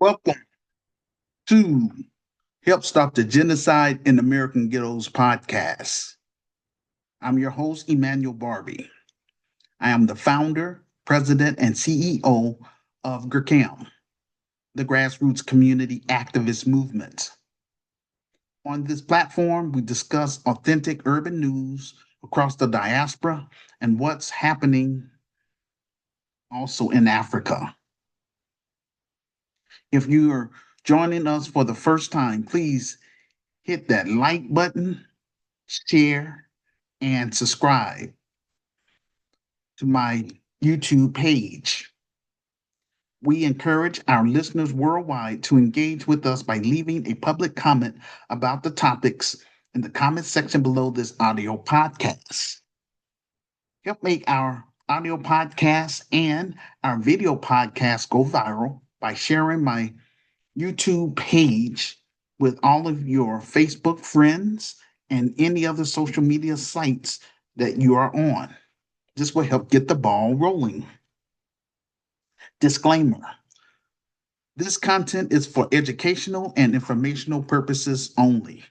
Welcome to Help Stop the Genocide in American Ghettos podcast. I'm your host, Emmanuel Barbie. I am the founder, president, and CEO of GRCAM, the Grassroots Community Activist Movement. On this platform, we discuss authentic urban news across the diaspora and what's happening also in Africa. If you are joining us for the first time, please hit that like button, share, and subscribe to my YouTube page. We encourage our listeners worldwide to engage with us by leaving a public comment about the topics in the comment section below this audio podcast. Help make our audio podcast and our video podcast go viral by sharing my YouTube page with all of your Facebook friends and any other social media sites that you are on. This will help get the ball rolling. Disclaimer: this content is for educational and informational purposes only.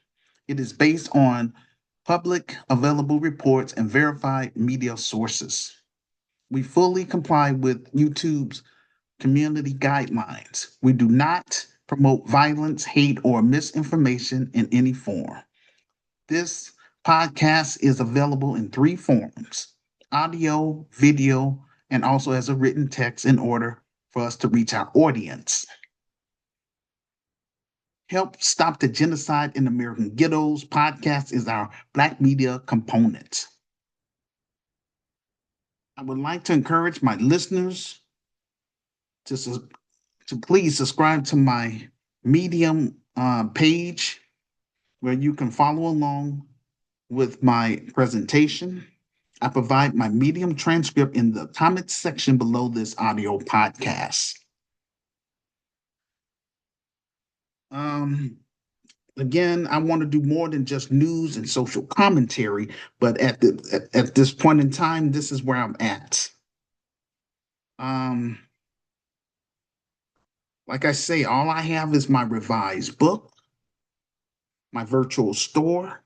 It is based on public available reports and verified media sources. We fully comply with YouTube's community guidelines. We do not promote violence, hate, or misinformation in any form. This podcast is available in three forms: audio, video, and also as a written text in order for us to reach our audience. Help Stop the Genocide in American Ghettos podcast is our Black media component. I would like to encourage my listeners to please subscribe to my Medium page where you can follow along with my presentation. I provide my Medium transcript in the comments section below this audio podcast. Again, I want to do more than just news and social commentary, but at this point in time, this is where I'm at. Like I say, all I have is my revised book, my virtual store,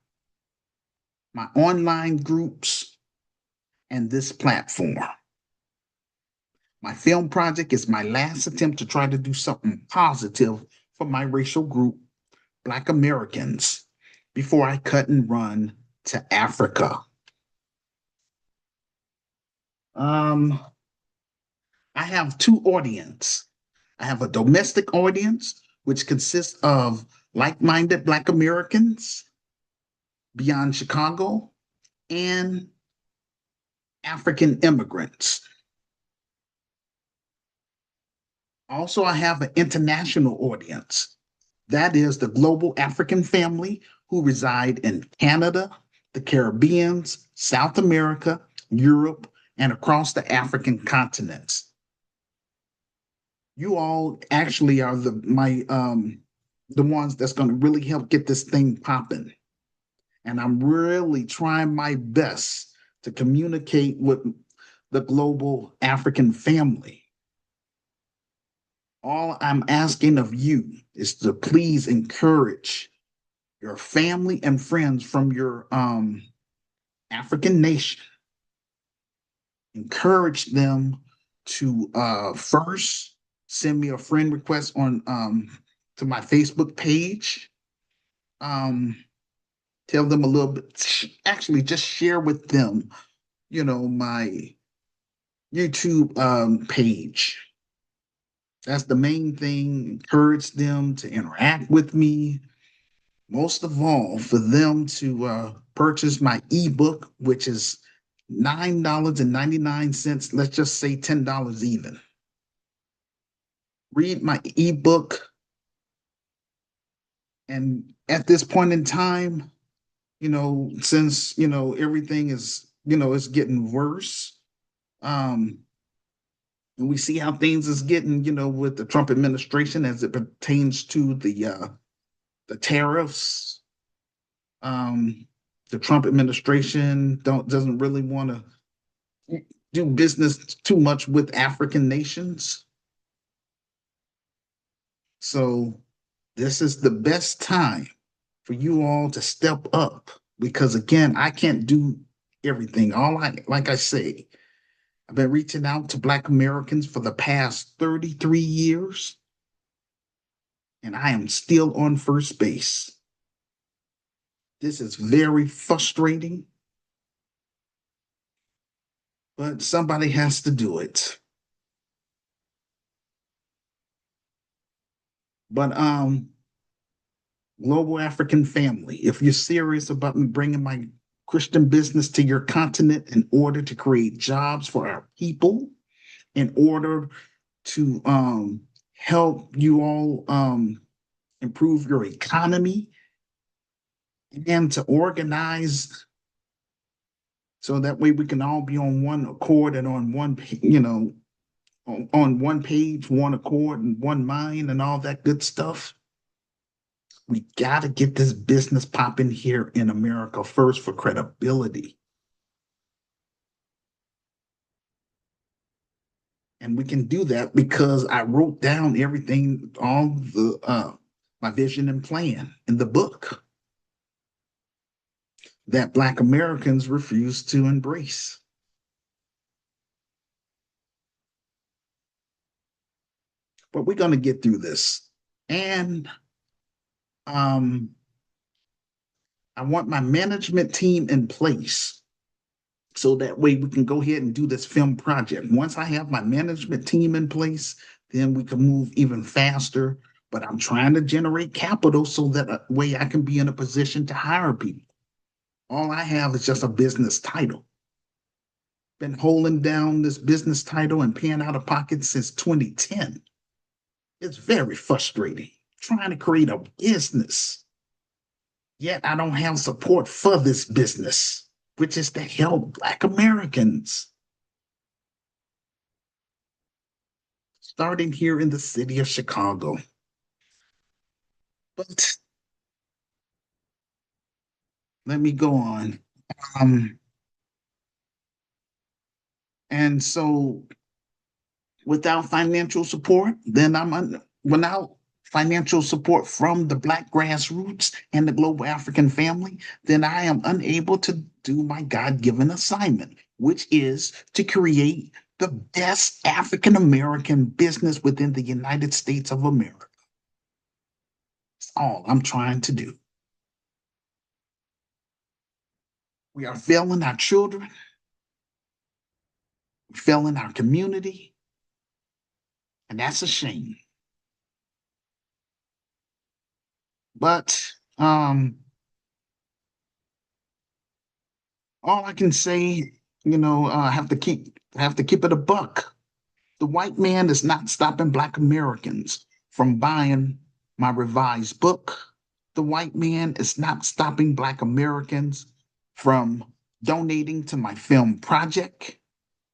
my online groups, and this platform. My film project is my last attempt to try to do something positive for my racial group, Black Americans, before I cut and run to Africa. I have two audiences. I have a domestic audience, which consists of like-minded Black Americans beyond Chicago and African immigrants. Also, I have an international audience. That is the global African family who reside in Canada, the Caribbean, South America, Europe, and across the African continents. You all actually are the ones that's going to really help get this thing popping. And I'm really trying my best to communicate with the global African family. All I'm asking of you is to please encourage your family and friends from your African nation. Encourage them to first send me a friend request on to my Facebook page. Tell them a little bit, actually just share with them, my YouTube page. That's the main thing. Encourage them to interact with me. Most of all, for them to purchase my ebook, which is $9.99. Let's just say $10 even. Read my ebook. And at this point in time, since, everything is, it's getting worse. And we see how things is getting, with the Trump administration as it pertains to the tariffs. The Trump administration doesn't really want to do business too much with African nations. So this is the best time for you all to step up because again, I can't do everything. Like I say, I've been reaching out to Black Americans for the past 33 years, and I am still on first base. This is very frustrating, but somebody has to do it. But Global African Family, if you're serious about me bringing my Christian business to your continent in order to create jobs for our people, in order to help you all improve your economy, and to organize so that way we can all be on one accord and on one, on one page, one accord, and one mind, and all that good stuff. We got to get this business popping here in America first for credibility. And we can do that because I wrote down everything, all the my vision and plan in the book that Black Americans refuse to embrace. But we're going to get through this. And um, I want my management team in place so that way we can go ahead and do this film project. Once I have my management team in place, then we can move even faster. But I'm trying to generate capital so that way I can be in a position to hire people. All I have is just a business title. Been holding down this business title and paying out of pocket since 2010. It's very frustrating trying to create a business, yet I don't have support for this business, which is to help Black Americans. Starting here in the city of Chicago. But let me go on. Um, and so without financial support, then without financial support from the Black grassroots and the global African family, then I am unable to do my God-given assignment, which is to create the best African American business within the United States of America. That's all I'm trying to do. We are failing our children, failing our community, and that's a shame. But all I can say, have to keep it a buck. The white man is not stopping Black Americans from buying my revised book. The white man is not stopping Black Americans from donating to my film project.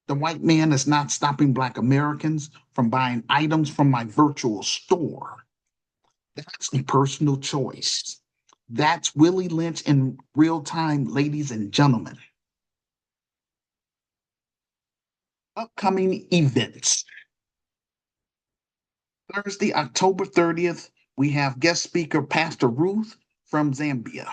The white man is not stopping Black Americans from buying items from my virtual store. That's a personal choice. That's Willie Lynch in real time, ladies and gentlemen. Upcoming events. Thursday, October 30th, we have guest speaker Pastor Ruth from Zambia.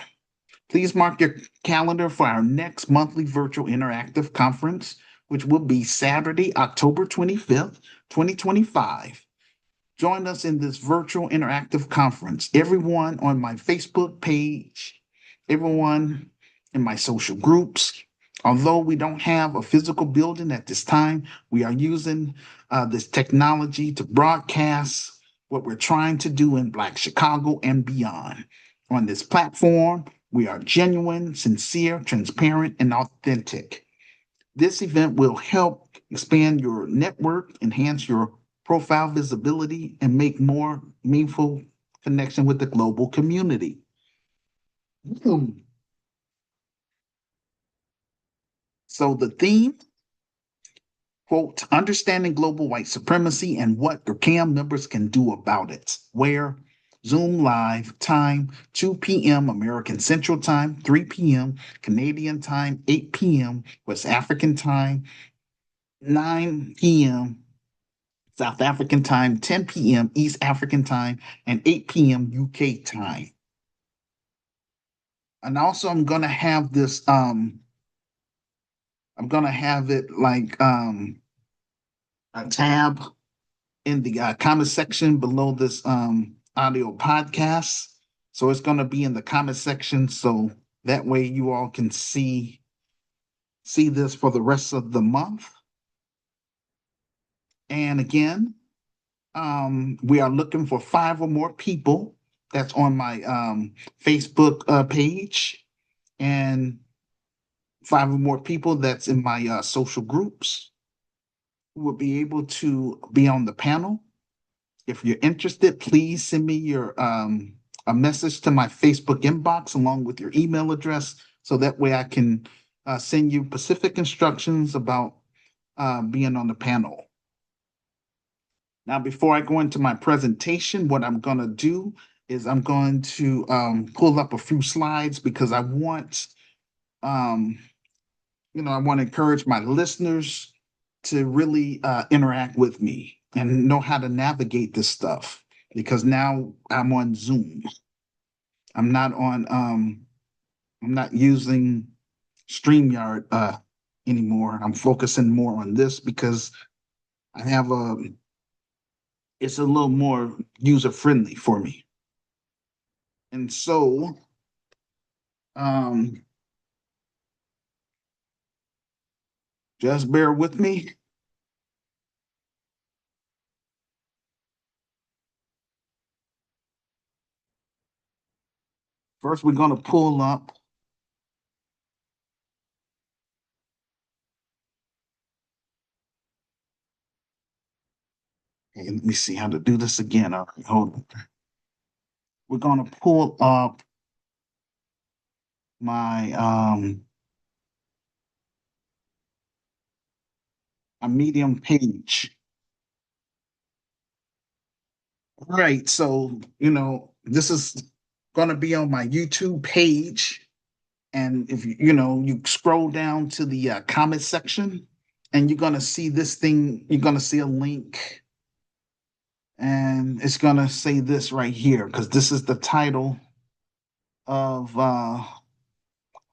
Please mark your calendar for our next monthly virtual interactive conference, which will be Saturday, October 25th, 2025. Join us in this virtual interactive conference. Everyone on my Facebook page, everyone in my social groups. Although we don't have a physical building at this time, we are using this technology to broadcast what we're trying to do in Black Chicago and beyond. On this platform, we are genuine, sincere, transparent, and authentic. This event will help expand your network, enhance your profile visibility, and make more meaningful connection with the global community. So the theme, quote, understanding global white supremacy and what your CAM members can do about it. Where Zoom live time, 2 p.m. American Central Time, 3 p.m. Canadian Time, 8 p.m. West African Time, 9 p.m. South African time, 10 p.m. East African time, and 8 p.m. UK time. And also I'm gonna have this I'm gonna have it like a tab in the comment section below this audio podcast. So it's gonna be in the comment section, so that way you all can see this for the rest of the month. And again, we are looking for 5 or more people that's on my Facebook page, and 5 or more people that's in my social groups who will be able to be on the panel. If you're interested, please send me your a message to my Facebook inbox along with your email address, so that way I can send you specific instructions about being on the panel. Now, before I go into my presentation, what I'm going to do is I'm going to pull up a few slides, because I want, um, I want to encourage my listeners to really interact with me and know how to navigate this stuff, because now I'm on Zoom. I'm not on, I'm not using StreamYard anymore. I'm focusing more on this because I have it's a little more user friendly for me. And so, um, just bear with me. First, we're going to pull up. Okay, let me see how to do this again. All right, hold on. We're going to pull up my a Medium page. All right, so this is going to be on my YouTube page, and if you scroll down to the comment section, and you're going to see this thing. You're going to see a link, and it's going to say this right here, because this is the title of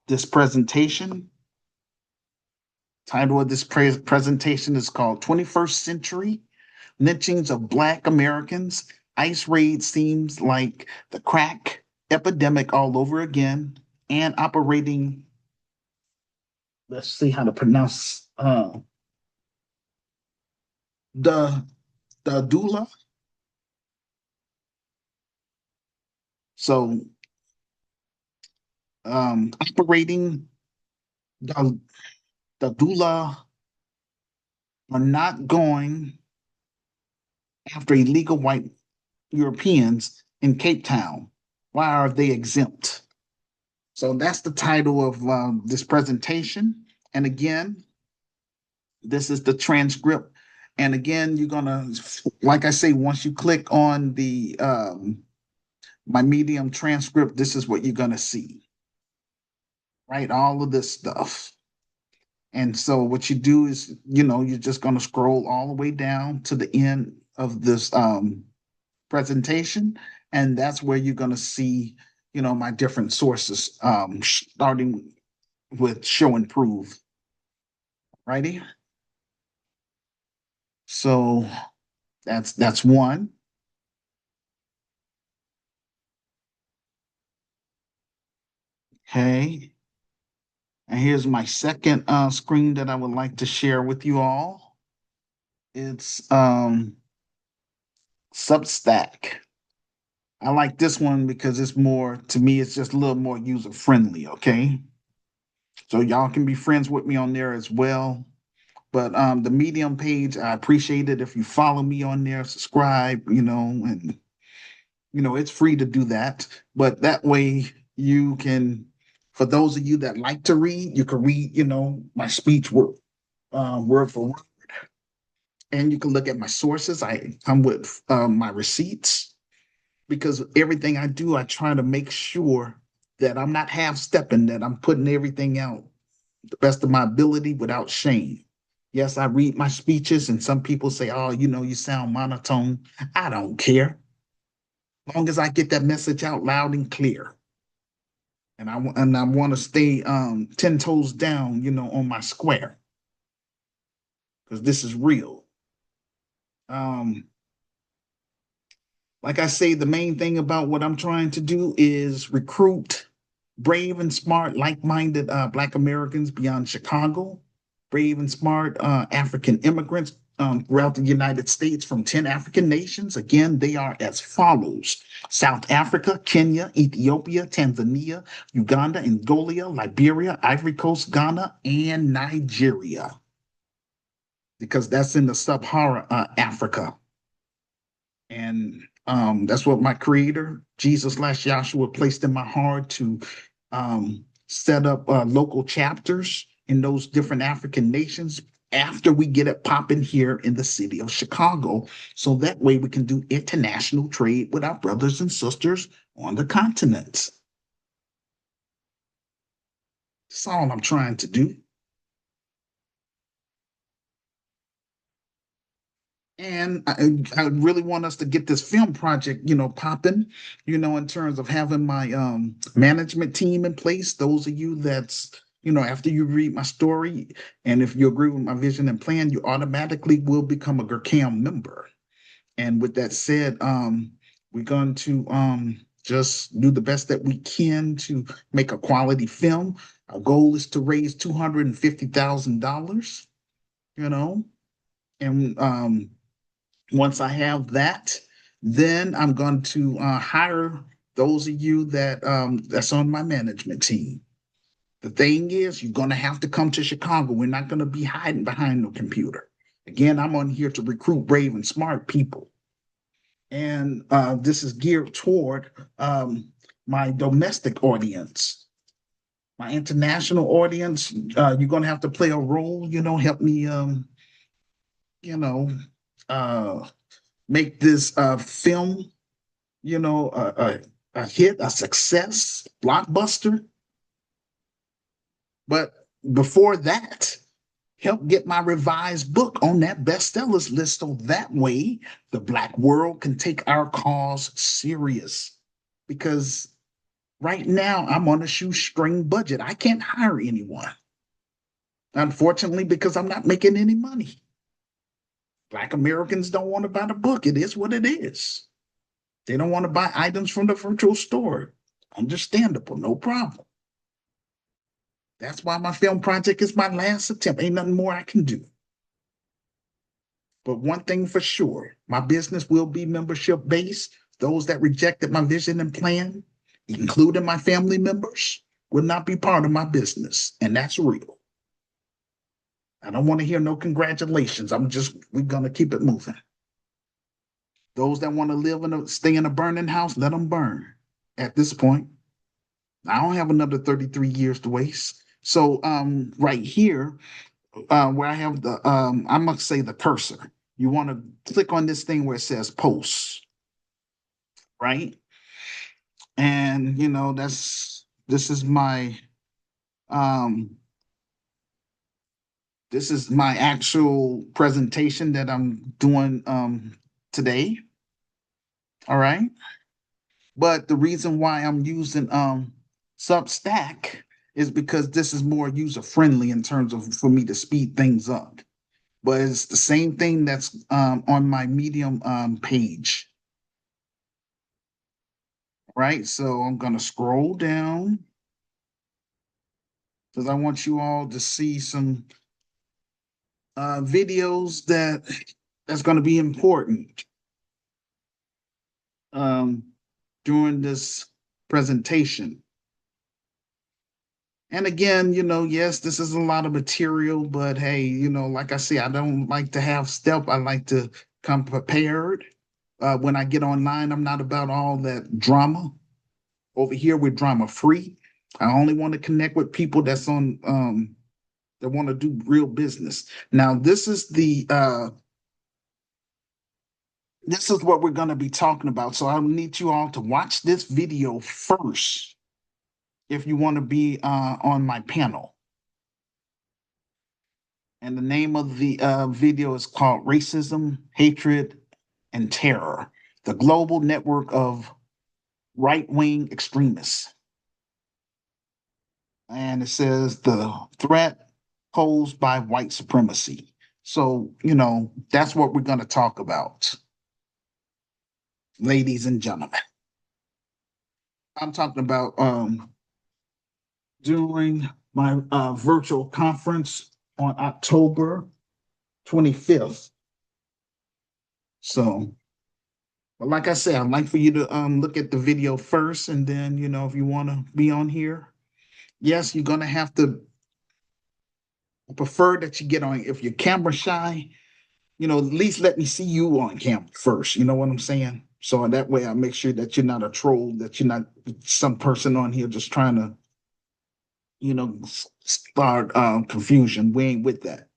this presentation. Title of this presentation is called 21st Century Lynchings of Black Americans. ICE raid seems like the crack epidemic all over again, and operating, let's see how to pronounce the doula. So operating the doula are not going after illegal white Europeans in Cape Town. Why are they exempt? So that's the title of this presentation. And again, this is the transcript. And again, you're gonna, like I say, once you click on the my Medium transcript, this is what you're gonna see, right? All of this stuff. And so what you do is, you're just gonna scroll all the way down to the end of this presentation, and that's where you're gonna see, my different sources, starting with show and prove. Righty. So that's one. Okay. And here's my second screen that I would like to share with you all. It's Substack. I like this one because it's more, to me, it's just a little more user friendly. Okay. So y'all can be friends with me on there as well. But the Medium page, I appreciate it if you follow me on there, subscribe, and it's free to do that. But that way you can, for those of you that like to read, you can read, my speech word for word. And you can look at my sources. I come with my receipts, because everything I do, I try to make sure that I'm not half stepping, that I'm putting everything out the best of my ability without shame. Yes, I read my speeches, and some people say, "Oh, you sound monotone." I don't care, long as I get that message out loud and clear. And I want to stay 10 toes down, on my square, because this is real. Um, like I say, the main thing about what I'm trying to do is recruit brave and smart, like-minded Black Americans beyond Chicago, brave and smart African immigrants throughout the United States from 10 African nations. Again, they are as follows: South Africa, Kenya, Ethiopia, Tanzania, Uganda, Angola, Liberia, Ivory Coast, Ghana, and Nigeria, because that's in the sub-Saharan Africa. And that's what my creator, Jesus/Yahshua, placed in my heart to set up local chapters in those different African nations after we get it popping here in the city of Chicago. So that way we can do international trade with our brothers and sisters on the continent. That's all I'm trying to do. And I really want us to get this film project, popping, in terms of having my management team in place. Those of you that's, after you read my story, and if you agree with my vision and plan, you automatically will become a GERCAM member. And with that said, we're going to just do the best that we can to make a quality film. Our goal is to raise $250,000, and once I have that, then I'm going to hire those of you that's on my management team. The thing is, you're going to have to come to Chicago. We're not going to be hiding behind no computer. Again, I'm on here to recruit brave and smart people. And this is geared toward my domestic audience. My international audience, you're going to have to play a role, help me, you know, uh, make this film, a hit, a success, blockbuster. But before that, help get my revised book on that bestsellers list so that way the Black world can take our cause serious. Because right now I'm on a shoestring budget. I can't hire anyone, unfortunately, because I'm not making any money. Black Americans don't want to buy the book. It is what it is. They don't want to buy items from the virtual store. Understandable, no problem. That's why my film project is my last attempt. Ain't nothing more I can do. But one thing for sure, my business will be membership based. Those that rejected my vision and plan, including my family members, will not be part of my business. And that's real. I don't want to hear no congratulations. We're going to keep it moving. Those that want to stay in a burning house, let them burn. At this point, I don't have another 33 years to waste. So right here, where I have I'm gonna say the cursor. You want to click on this thing where it says posts, right? And um this is my actual presentation that I'm doing today. All right. But the reason why I'm using Substack is because this is more user friendly in terms of for me to speed things up. But it's the same thing that's on my Medium page. Right. So I'm gonna scroll down because I want you all to see some videos that's going to be important um, during this presentation. And again, yes, this is a lot of material, but hey, like I say, I don't like to have stealth. I like to come prepared. When I get online, I'm not about all that drama. Over here, we're drama free. I only want to connect with people that's on that want to do real business. Now, this is what we're going to be talking about. So I need you all to watch this video first if you want to be on my panel. And the name of the video is called Racism, Hatred, and Terror, the global network of right wing extremists. And it says the threat posed by white supremacy. So, that's what we're going to talk about, ladies and gentlemen. I'm talking about during my virtual conference on October 25th. So, but like I said, I'd like for you to look at the video first, and then if you want to be on here, yes, you're gonna have to prefer that you get on. If you're camera shy, at least let me see you on camera first. You know what I'm saying? So that way, I make sure that you're not a troll, that you're not some person on here just trying to, start confusion. We ain't with that.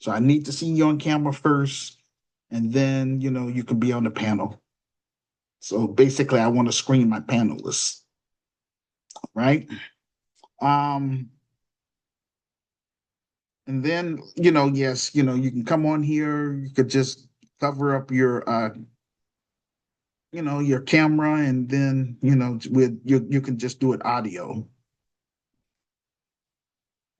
So I need to see you on camera first, and then you can be on the panel. So basically, I want to screen my panelists, right? Um, and then yes, you can come on here. You could just cover up your camera, and then with you can just do it audio.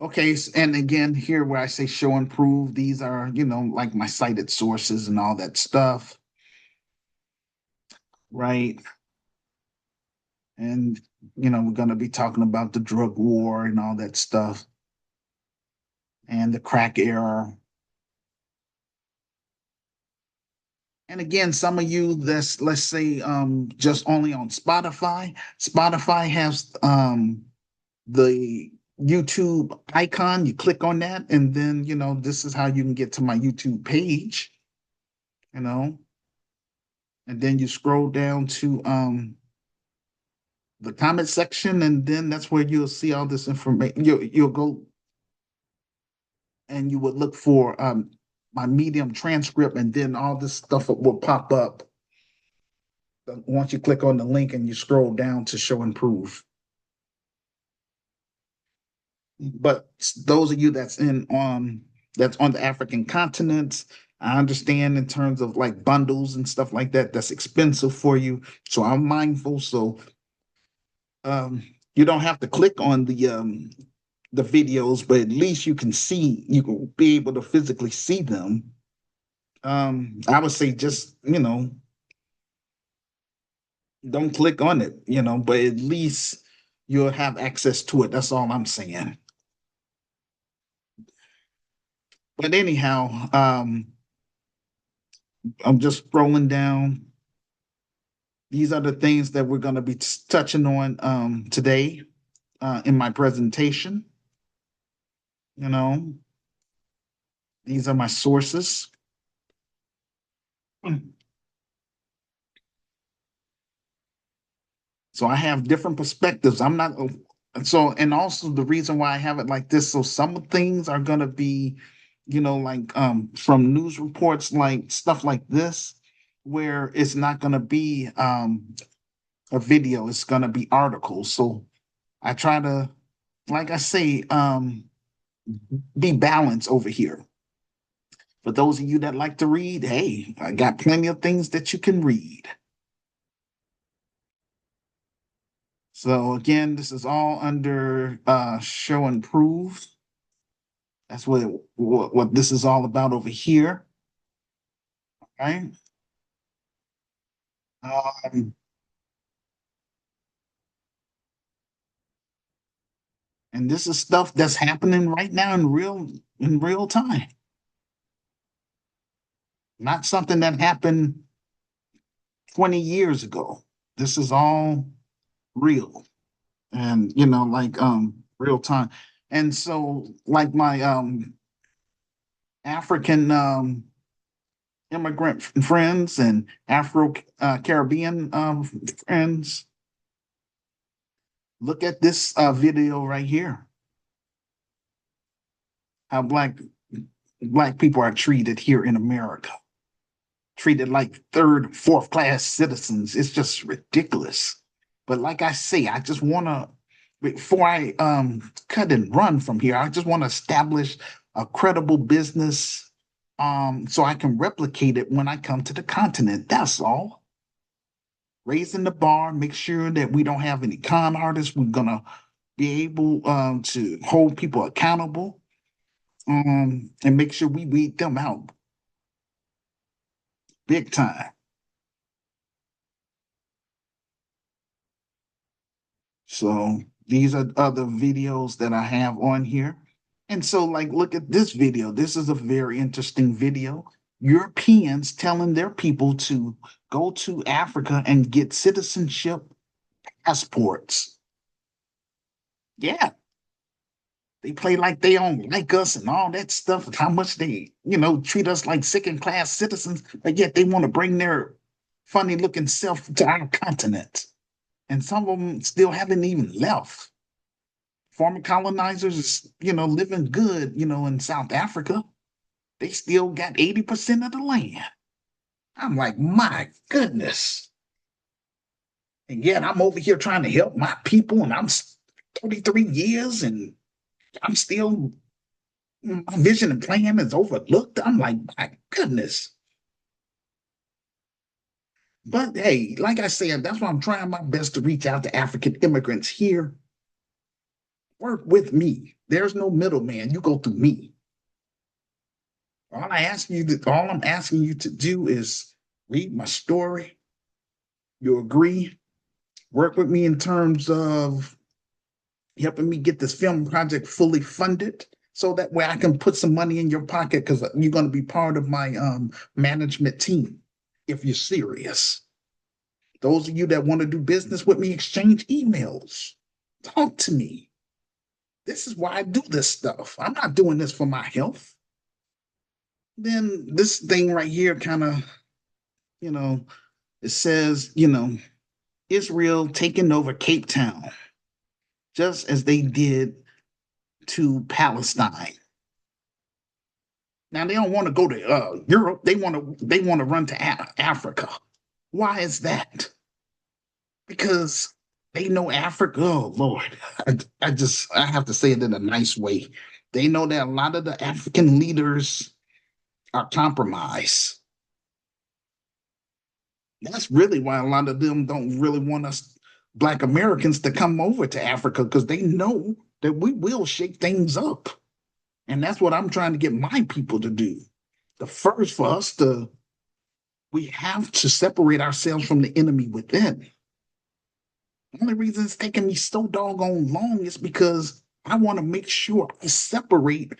Okay, and again, here where I say show and prove, these are like my cited sources and all that stuff, right? And we're going to be talking about the drug war and all that stuff, and the crack era. And again, some of you that's, let's say, just only on Spotify. Spotify has the YouTube icon. You click on that, and then this is how you can get to my YouTube page. And then you scroll down to the comment section, and then that's where you'll see all this information. You'll go and you would look for my Medium transcript, and then all this stuff will pop up once you click on the link and you scroll down to show and prove. But those of you that's on the African continent, I understand in terms of like bundles and stuff like that, that's expensive for you. So I'm mindful. So you don't have to click on the videos, but at least you can be able to physically see them. I would say just don't click on it, but at least you'll have access to it. That's all I'm saying. But anyhow, I'm just scrolling down. These are the things that we're going to be touching on today in my presentation. These are my sources. So I have different perspectives. I'm not so, and also the reason why I have it like this, so some things are gonna be, like from news reports, like stuff like this, where it's not gonna be a video, it's gonna be articles. So I try to, like I say, be balanced over here. For those of you that like to read, hey, I got plenty of things that you can read. So again, this is all under show and prove. That's what this is all about over here. Right? Um, and this is stuff that's happening right now in real time. Not something that happened 20 years ago. This is all real. And like real time. And so like my African immigrant friends and Afro Caribbean friends, look at this video right here. How black people are treated here in America, treated like third, fourth class citizens. It's just ridiculous. But like I say, I just want to, before I cut and run from here, I just want to establish a credible business, so I can replicate it when I come to the continent. That's all. Raising the bar, make sure that we don't have any con artists. We're gonna be able to hold people accountable, and make sure we weed them out big time. So these are other videos that I have on here. And so, like, look at this video. This is a very interesting video. Europeans telling their people to go to Africa and get citizenship passports. Yeah, they play like they don't like us and all that stuff, how much they, treat us like second class citizens, but yet they want to bring their funny looking self to our continent. And some of them still haven't even left. Former colonizers, living good, in South Africa. They still got 80% of the land. I'm like, my goodness. And yet I'm over here trying to help my people, and I'm 33 years and I'm still, my vision and plan is overlooked. I'm like, my goodness. But hey, like I said, that's why I'm trying my best to reach out to African immigrants here. Work with me. There's no middleman. You go through me. All I'm asking you to do is read my story. You agree? Work with me in terms of helping me get this film project fully funded, so that way I can put some money in your pocket, because you're going to be part of my management team if you're serious. Those of you that want to do business with me, exchange emails. Talk to me. This is why I do this stuff. I'm not doing this for my health. Then this thing right here kind of, it says, Israel taking over Cape Town, just as they did to Palestine. Now they don't want to go to Europe. They want to run to Africa. Why is that? Because they know Africa. Oh Lord, I have to say it in a nice way. They know that a lot of the African leaders are compromised. That's really why a lot of them don't really want us Black Americans to come over to Africa, because they know that we will shake things up. And that's what I'm trying to get my people to do. The first for us we have to separate ourselves from the enemy within. The only reason it's taking me so doggone long is because I want to make sure I separate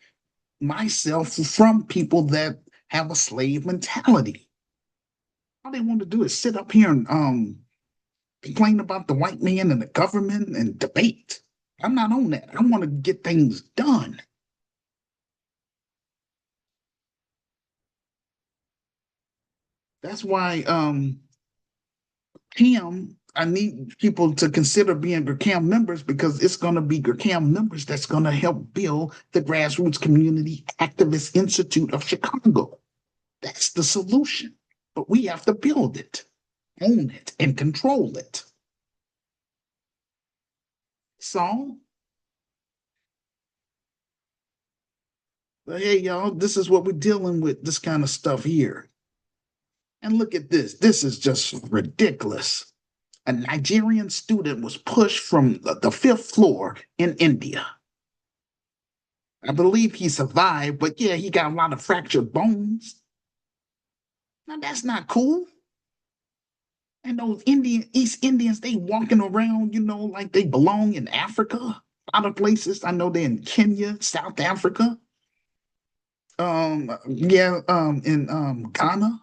myself from people that have a slave mentality. All they want to do is sit up here and complain about the white man and the government and debate. I'm not on that. I want to get things done. That's why CAM, I need people to consider being GRCAM members, because it's going to be GRCAM members that's going to help build the Grassroots Community Activist Institute of Chicago. That's the solution. But we have to build it, own it, and control it. So, but hey, y'all, this is what we're dealing with, this kind of stuff here. And look at this. This is just ridiculous. A Nigerian student was pushed from the fifth floor in India. I believe he survived, but yeah, he got a lot of fractured bones. Now, that's not cool. And those East Indians, they walking around, like they belong in Africa. Other places, I know they're in Kenya, South Africa. In Ghana.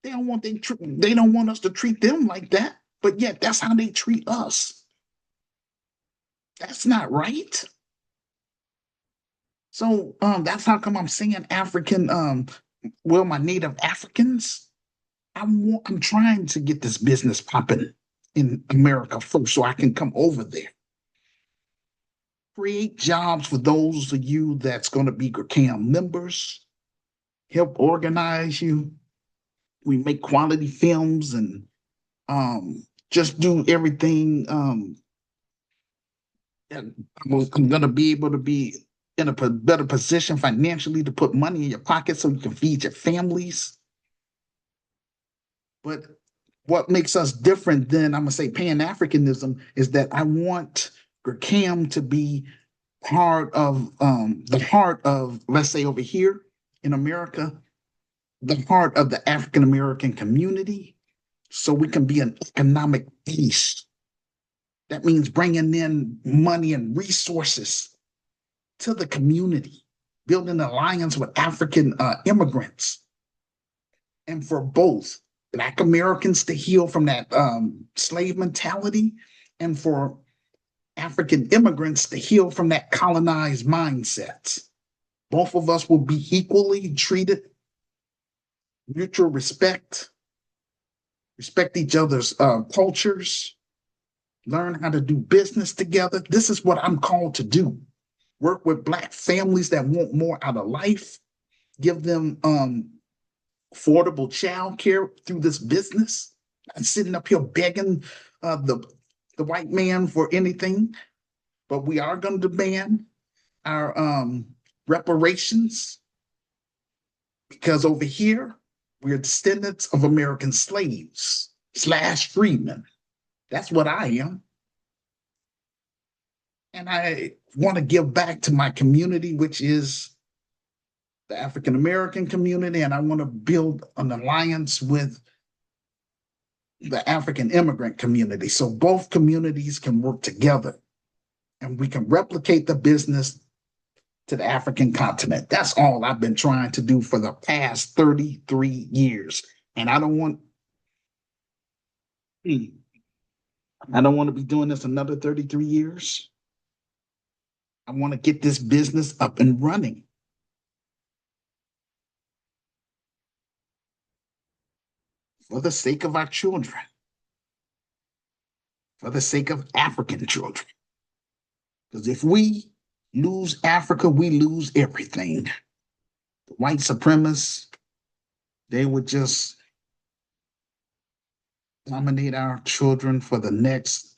They don't want us to treat them like that, but yet that's how they treat us. That's not right. So that's how come I'm saying African, my native Africans. I'm trying to get this business popping in America first, so I can come over there. Create jobs for those of you that's going to be GRCAM members. Help organize you. We make quality films and just do everything. I'm going to be able to be in a better position financially to put money in your pocket so you can feed your families. But what makes us different than, I'm gonna say, Pan-Africanism is that I want Gracam to be part of the heart of, let's say over here in America, the heart of the African American community, so we can be an economic base. That means bringing in money and resources to the community, building an alliance with African immigrants, and for both Black Americans to heal from that slave mentality, and for African immigrants to heal from that colonized mindset. Both of us will be equally treated, mutual respect, respect each other's cultures, learn how to do business together. This is what I'm called to do. Work with Black families that want more out of life, give them affordable child care through this business. I'm sitting up here begging the white man for anything, but we are going to demand our reparations, because over here we're descendants of American slaves slash freedmen. That's what I am. And I want to give back to my community, which is the African American community, and I want to build an alliance with the African immigrant community so both communities can work together and we can replicate the business to the African continent. That's all I've been trying to do for the past 33 years. And I don't want to be doing this another 33 years. I want to get this business up and running. For the sake of our children, for the sake of African children. Because if we lose Africa, we lose everything. The white supremacists, they would just dominate our children for the next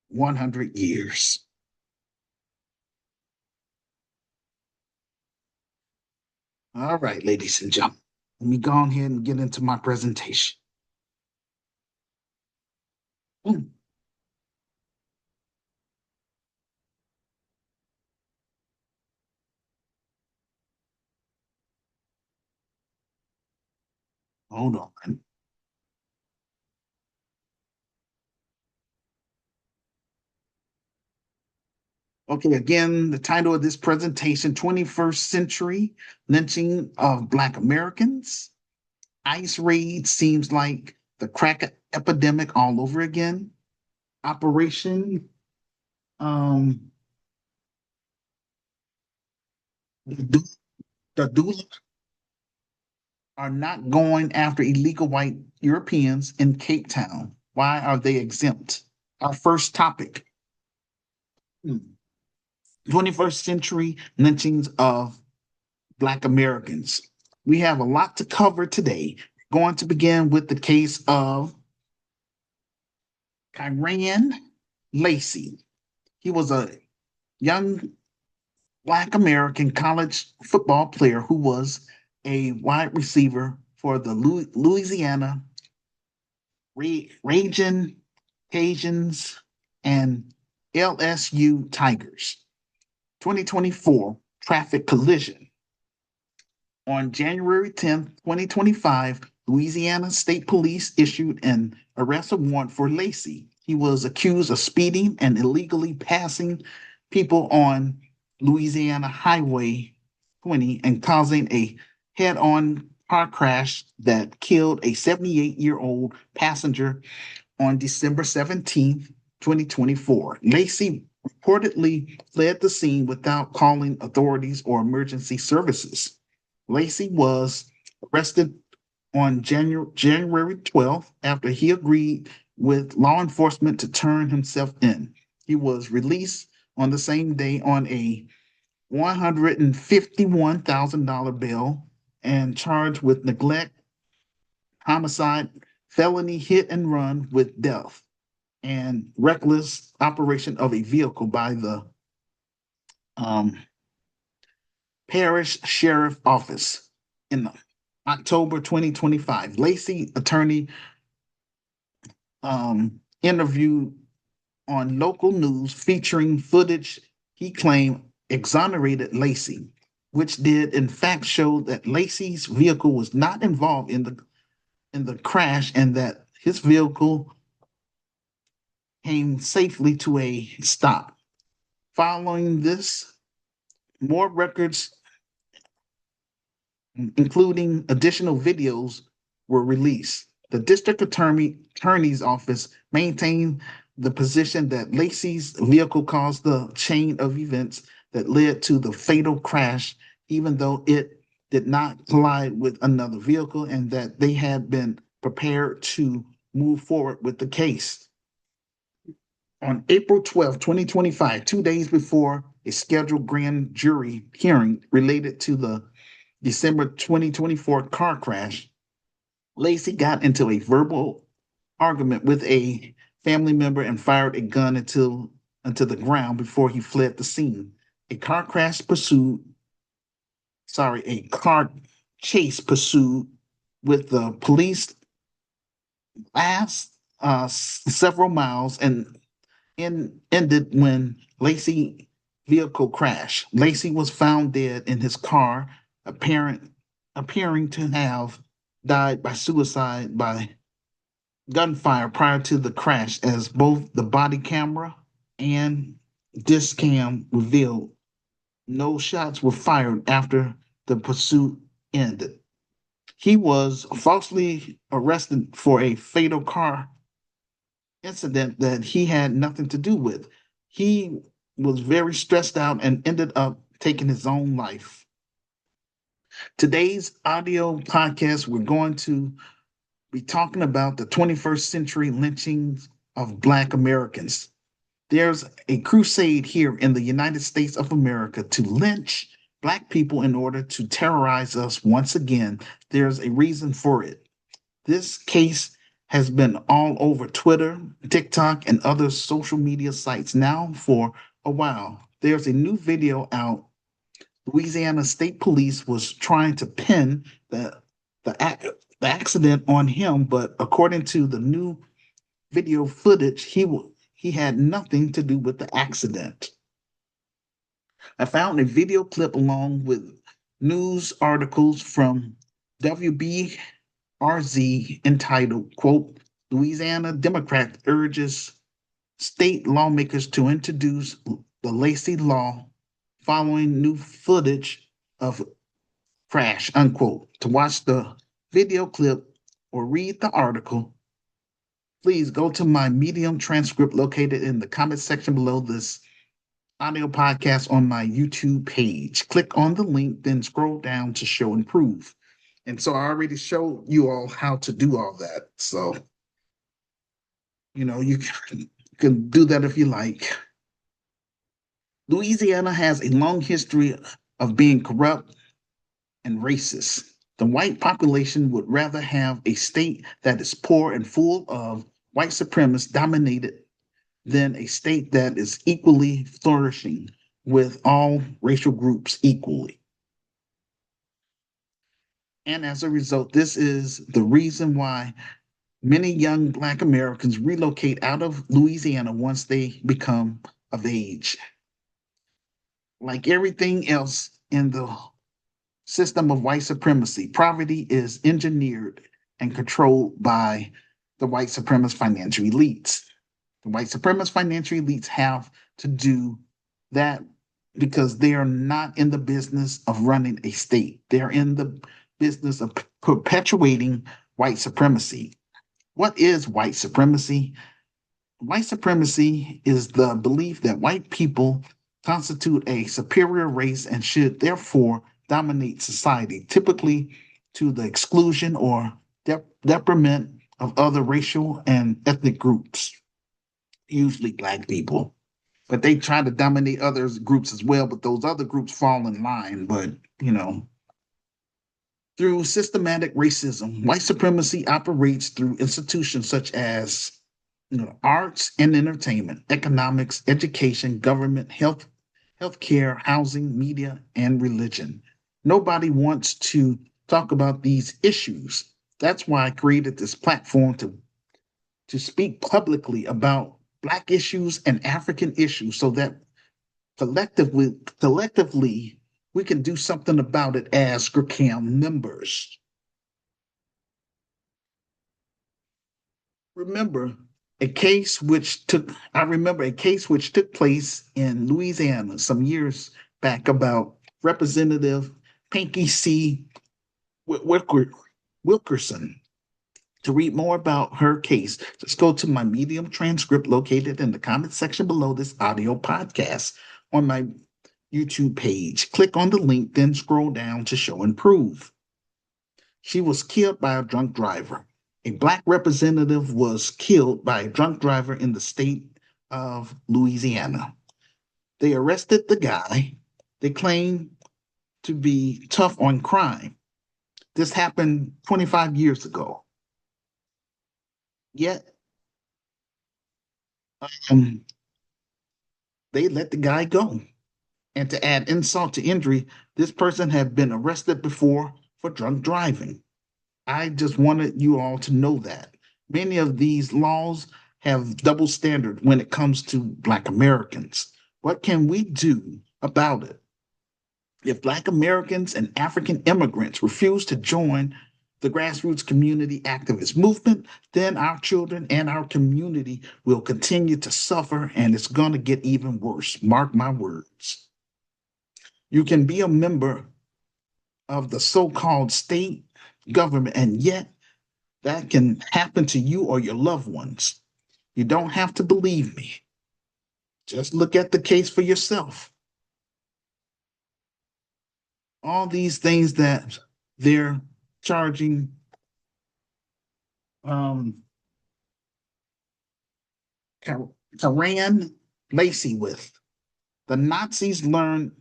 100 years. All right, ladies and gentlemen, let me go on ahead and get into my presentation. Hold on. Okay, again, the title of this presentation, 21st Century Lynching of Black Americans. ICE raid seems like the crack epidemic all over again. Operation the doula are not going after illegal white Europeans in Cape Town. Why are they exempt? Our first topic, 21st century lynchings of Black Americans. We have a lot to cover today. We're going to begin with the case of Kyran Lacey. He was a young Black American college football player who was a wide receiver for the Louisiana Raging Cajuns and LSU Tigers. 2024 traffic collision. On January 10th, 2025, Louisiana State Police issued an arrest warrant for Lacey. He was accused of speeding and illegally passing people on Louisiana Highway 20 and causing a head-on car crash that killed a 78-year-old passenger on December 17th, 2024. Lacey reportedly fled the scene without calling authorities or emergency services. Lacey was arrested on January 12th after he agreed with law enforcement to turn himself in. He was released on the same day on a $151,000 bail and charged with neglect, homicide, felony hit and run with death, and reckless operation of a vehicle by the Parish Sheriff Office in October 2025. Lacey attorney interviewed on local news featuring footage he claimed exonerated Lacey, which did in fact show that Lacey's vehicle was not involved in the crash and that his vehicle came safely to a stop. Following this, more records, including additional videos, were released. The attorney's office maintained the position that Lacey's vehicle caused the chain of events that led to the fatal crash, even though it did not collide with another vehicle, and that they had been prepared to move forward with the case. On April 12, 2025, 2 days before a scheduled grand jury hearing related to the December 2024 car crash, Lacey got into a verbal argument with a family member and fired a gun into the ground before he fled the scene. A car crash pursued, a car chase pursued with the police last several miles and ended when Lacey vehicle crashed. Lacey was found dead in his car, appearing to have died by suicide by gunfire prior to the crash, as both the body camera and disc cam revealed no shots were fired after the pursuit ended. He was falsely arrested for a fatal car incident that he had nothing to do with. He was very stressed out and ended up taking his own life. Today's audio podcast, we're going to be talking about the 21st century lynchings of Black Americans. There's a crusade here in the United States of America to lynch Black people in order to terrorize us once again. There's a reason for it. This case has been all over Twitter, TikTok, and other social media sites now for a while. There's a new video out. Louisiana State Police was trying to pin the accident on him, but according to the new video footage, he had nothing to do with the accident. I found a video clip along with news articles from WBRZ entitled, quote, Louisiana Democrat urges state lawmakers to introduce the Lacey law following new footage of crash, unquote. To watch the video clip or read the article, please go to my Medium transcript located in the comment section below this audio podcast on my YouTube page. Click on the link, then scroll down to show and prove. And so I already showed you all how to do all that. So, you can do that if you like. Louisiana has a long history of being corrupt and racist. The white population would rather have a state that is poor and full of white supremacists dominated than a state that is equally flourishing with all racial groups equally. And as a result, this is the reason why many young Black Americans relocate out of Louisiana once they become of age. Like everything else in the system of white supremacy, poverty is engineered and controlled by the white supremacist financial elites. The white supremacist financial elites have to do that because they are not in the business of running a state. They're in the business of perpetuating white supremacy. What is white supremacy? White supremacy is the belief that white people constitute a superior race and should therefore dominate society, typically to the exclusion or detriment of other racial and ethnic groups, usually Black people. But they try to dominate other groups as well, but those other groups fall in line. But, through systematic racism, white supremacy operates through institutions such as arts and entertainment, economics, education, government, healthcare, housing, media, and religion. Nobody wants to talk about these issues. That's why I created this platform to speak publicly about Black issues and African issues so that collectively we can do something about it as GRCAM members. Remember I remember a case which took place in Louisiana some years back about Representative Pinky C. Wilkerson. To read more about her case, just go to my Medium transcript located in the comment section below this audio podcast on my YouTube page. Click on the link, then scroll down to show and prove. She was killed by a drunk driver. A Black representative was killed by a drunk driver in the state of Louisiana. They arrested the guy. They claimed to be tough on crime. This happened 25 years ago. Yet, um, they let the guy go. And to add insult to injury, this person had been arrested before for drunk driving. I just wanted you all to know that. Many of these laws have double standard when it comes to Black Americans. What can we do about it? If Black Americans and African immigrants refuse to join the grassroots community activist movement, then our children and our community will continue to suffer, and it's going to get even worse. Mark my words. You can be a member of the so called state government, and yet that can happen to you or your loved ones. You don't have to believe me. Just look at the case for yourself. All these things that they're charging um, Karan Lacey with. The Nazis learned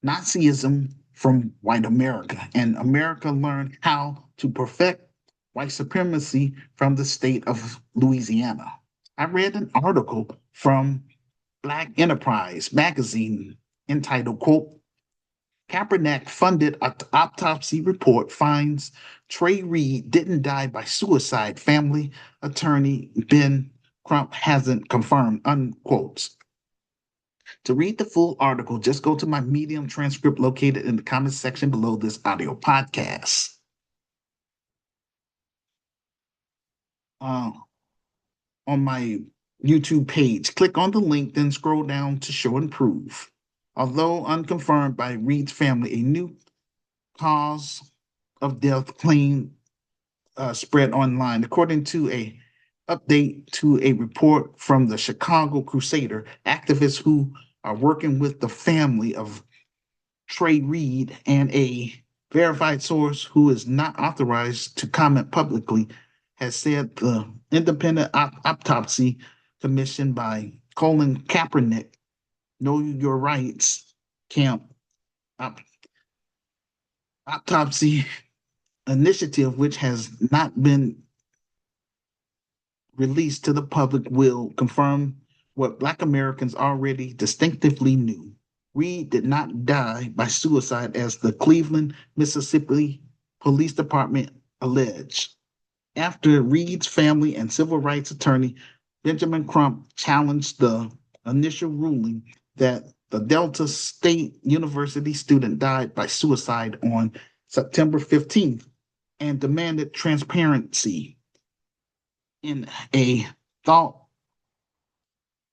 Nazism from white America, and America learned how to perfect white supremacy from the state of Louisiana. I read an article from Black Enterprise magazine entitled, quote, Kaepernick funded autopsy report finds Trey Reed didn't die by suicide. Family attorney Ben Crump hasn't confirmed, unquote. To read the full article, just go to my Medium transcript located in the comments section below this audio podcast. Uh, on my YouTube page, click on the link, then scroll down to show and prove. Although unconfirmed by Reed's family, a new cause of death claim spread online. According to a update to a report from the Chicago Crusader, activists who are working with the family of Trey Reed and a verified source who is not authorized to comment publicly has said the independent autopsy commissioned by Colin Kaepernick, Know Your Rights Camp autopsy initiative, which has not been released to the public, will confirm what Black Americans already distinctively knew. Reed did not die by suicide, as the Cleveland, Mississippi Police Department alleged. After Reed's family and civil rights attorney Benjamin Crump challenged the initial ruling that the Delta State University student died by suicide on September 15th and demanded transparency in a thought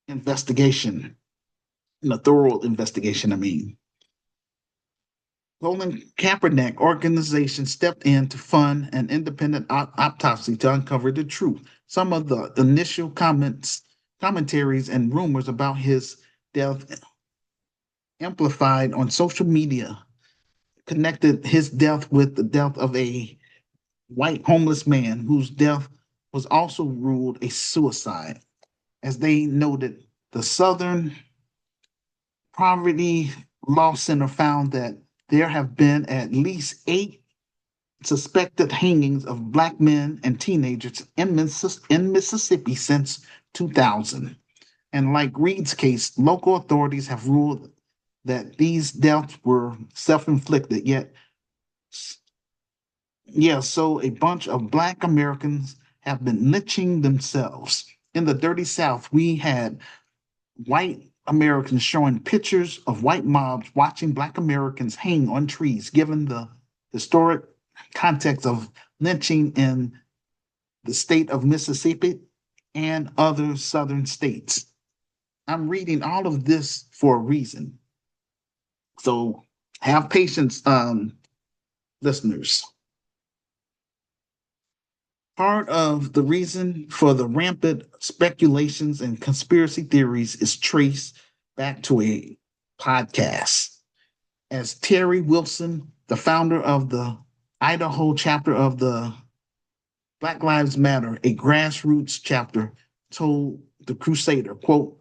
investigation, in a thorough investigation, I mean. Colin Kaepernick organization stepped in to fund an independent autopsy to uncover the truth. Some of the initial commentaries, and rumors about his death amplified on social media connected his death with the death of a white homeless man whose death was also ruled a suicide. As they noted, the Southern Poverty Law Center found that there have been at least 8 suspected hangings of Black men and teenagers in Mississippi since 2000. And like Reed's case, local authorities have ruled that these deaths were self-inflicted. Yet, yeah, so a bunch of Black Americans have been lynching themselves. In the dirty South, we had white Americans showing pictures of white mobs watching Black Americans hang on trees, given the historic context of lynching in the state of Mississippi and other southern states. I'm reading all of this for a reason. So have patience, listeners. Part of the reason for the rampant speculations and conspiracy theories is traced back to a podcast. As Terry Wilson, the founder of the Idaho chapter of the Black Lives Matter, a grassroots chapter, told the Crusader, quote,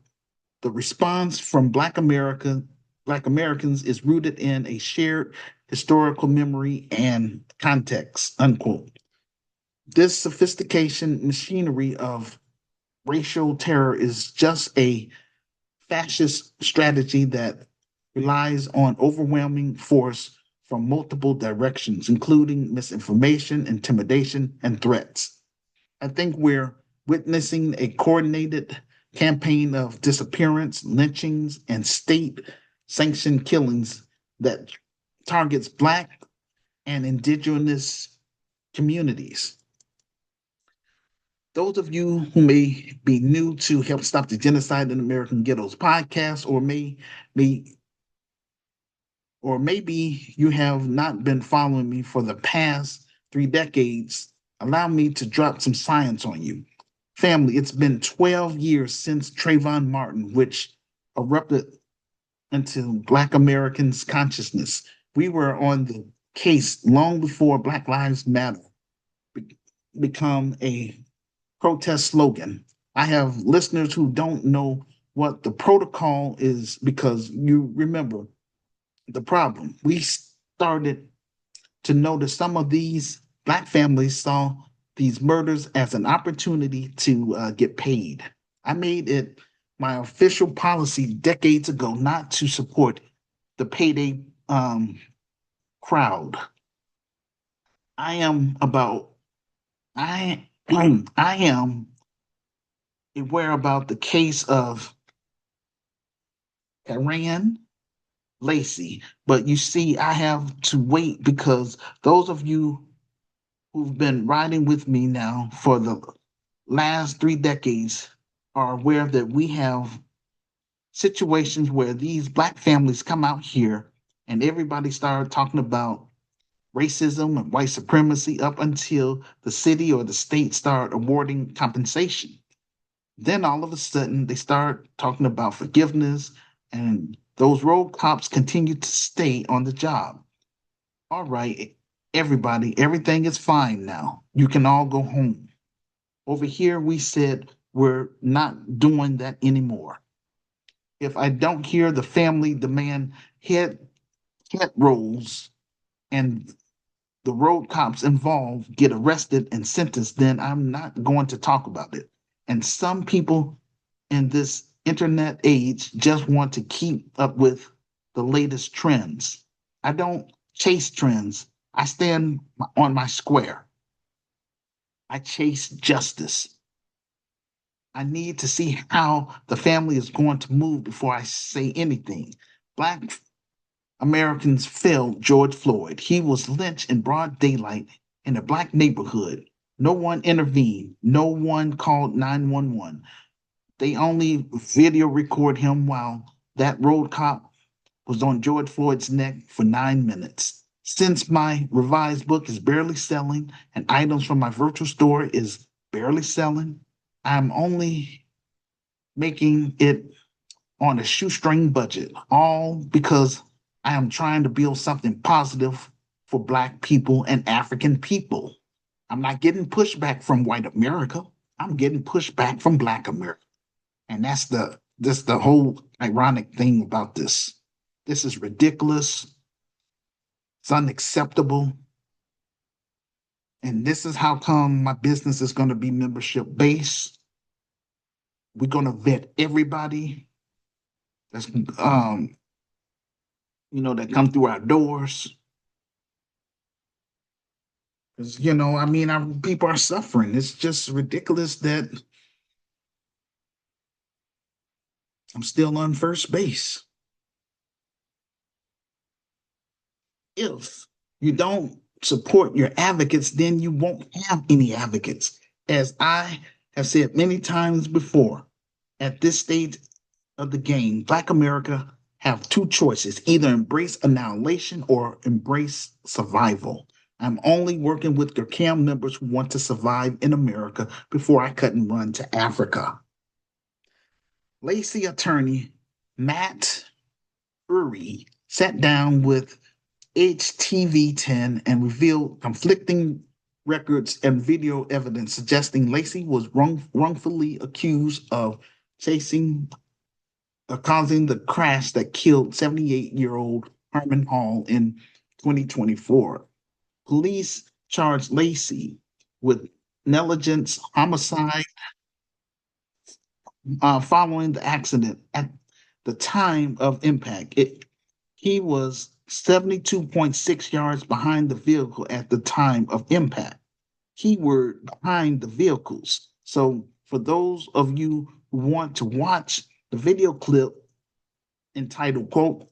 the response from Black Americans is rooted in a shared historical memory and context, unquote. This sophistication machinery of racial terror is just a fascist strategy that relies on overwhelming force from multiple directions, including misinformation, intimidation, and threats. I think we're witnessing a coordinated campaign of disappearance, lynchings, and state sanctioned killings that targets Black and Indigenous communities. Those of you who may be new to Help Stop the Genocide in American Ghettos podcast, may or maybe you have not been following me for the past 3 decades, allow me to drop some science on you. Family, it's been 12 years since Trayvon Martin, which erupted into Black Americans' consciousness. We were on the case long before Black Lives Matter become a protest slogan. I have listeners who don't know what the protocol is because you remember the problem. We started to notice some of these Black families saw these murders as an opportunity to get paid. I made it my official policy decades ago not to support the payday crowd. I am about I I am aware about the case of Iran Lacey, but you see, I have to wait because those of you who've been riding with me now for the last 3 decades are aware that we have situations where these Black families come out here and everybody started talking about racism and white supremacy up until the city or the state start awarding compensation. Then all of a sudden they start talking about forgiveness, and those road cops continue to stay on the job. All right, everybody, everything is fine now. You can all go home. Over here, we said we're not doing that anymore. If I don't hear the family demand head rolls and the road cops involved get arrested and sentenced, then I'm not going to talk about it. And some people in this internet age just want to keep up with the latest trends. I don't chase trends. I stand on my square. I chase justice. I need to see how the family is going to move before I say anything. Black Americans failed George Floyd. He was lynched in broad daylight in a Black neighborhood. No one intervened. No one called 911. They only video record him while that road cop was on George Floyd's neck for 9 minutes. Since my revised book is barely selling and items from my virtual store is barely selling, I'm only making it on a shoestring budget, all because I am trying to build something positive for Black people and African people. I'm not getting pushback from white America. I'm getting pushback from Black America. And that's the whole ironic thing about this. This is ridiculous. It's unacceptable. And this is how come my business is going to be membership based. We're going to vet everybody. That's that come through our doors. Because, I mean, our people are suffering. It's just ridiculous that I'm still on first base. If you don't support your advocates, then you won't have any advocates. As I have said many times before, at this stage of the game, Black America have two choices: either embrace annihilation or embrace survival. I'm only working with your CAM members who want to survive in America before I cut and run to Africa. Lacey attorney Matt Uri sat down with HTV10 and revealed conflicting records and video evidence suggesting Lacey was wrongfully accused of chasing causing the crash that killed 78-year-old Herman Hall in 2024. Police charged Lacey with negligence homicide following the accident. At the time of impact, he was 72.6 yards behind the vehicle at the time of impact. He were behind the vehicles. So for those of you who want to watch the video clip entitled, quote,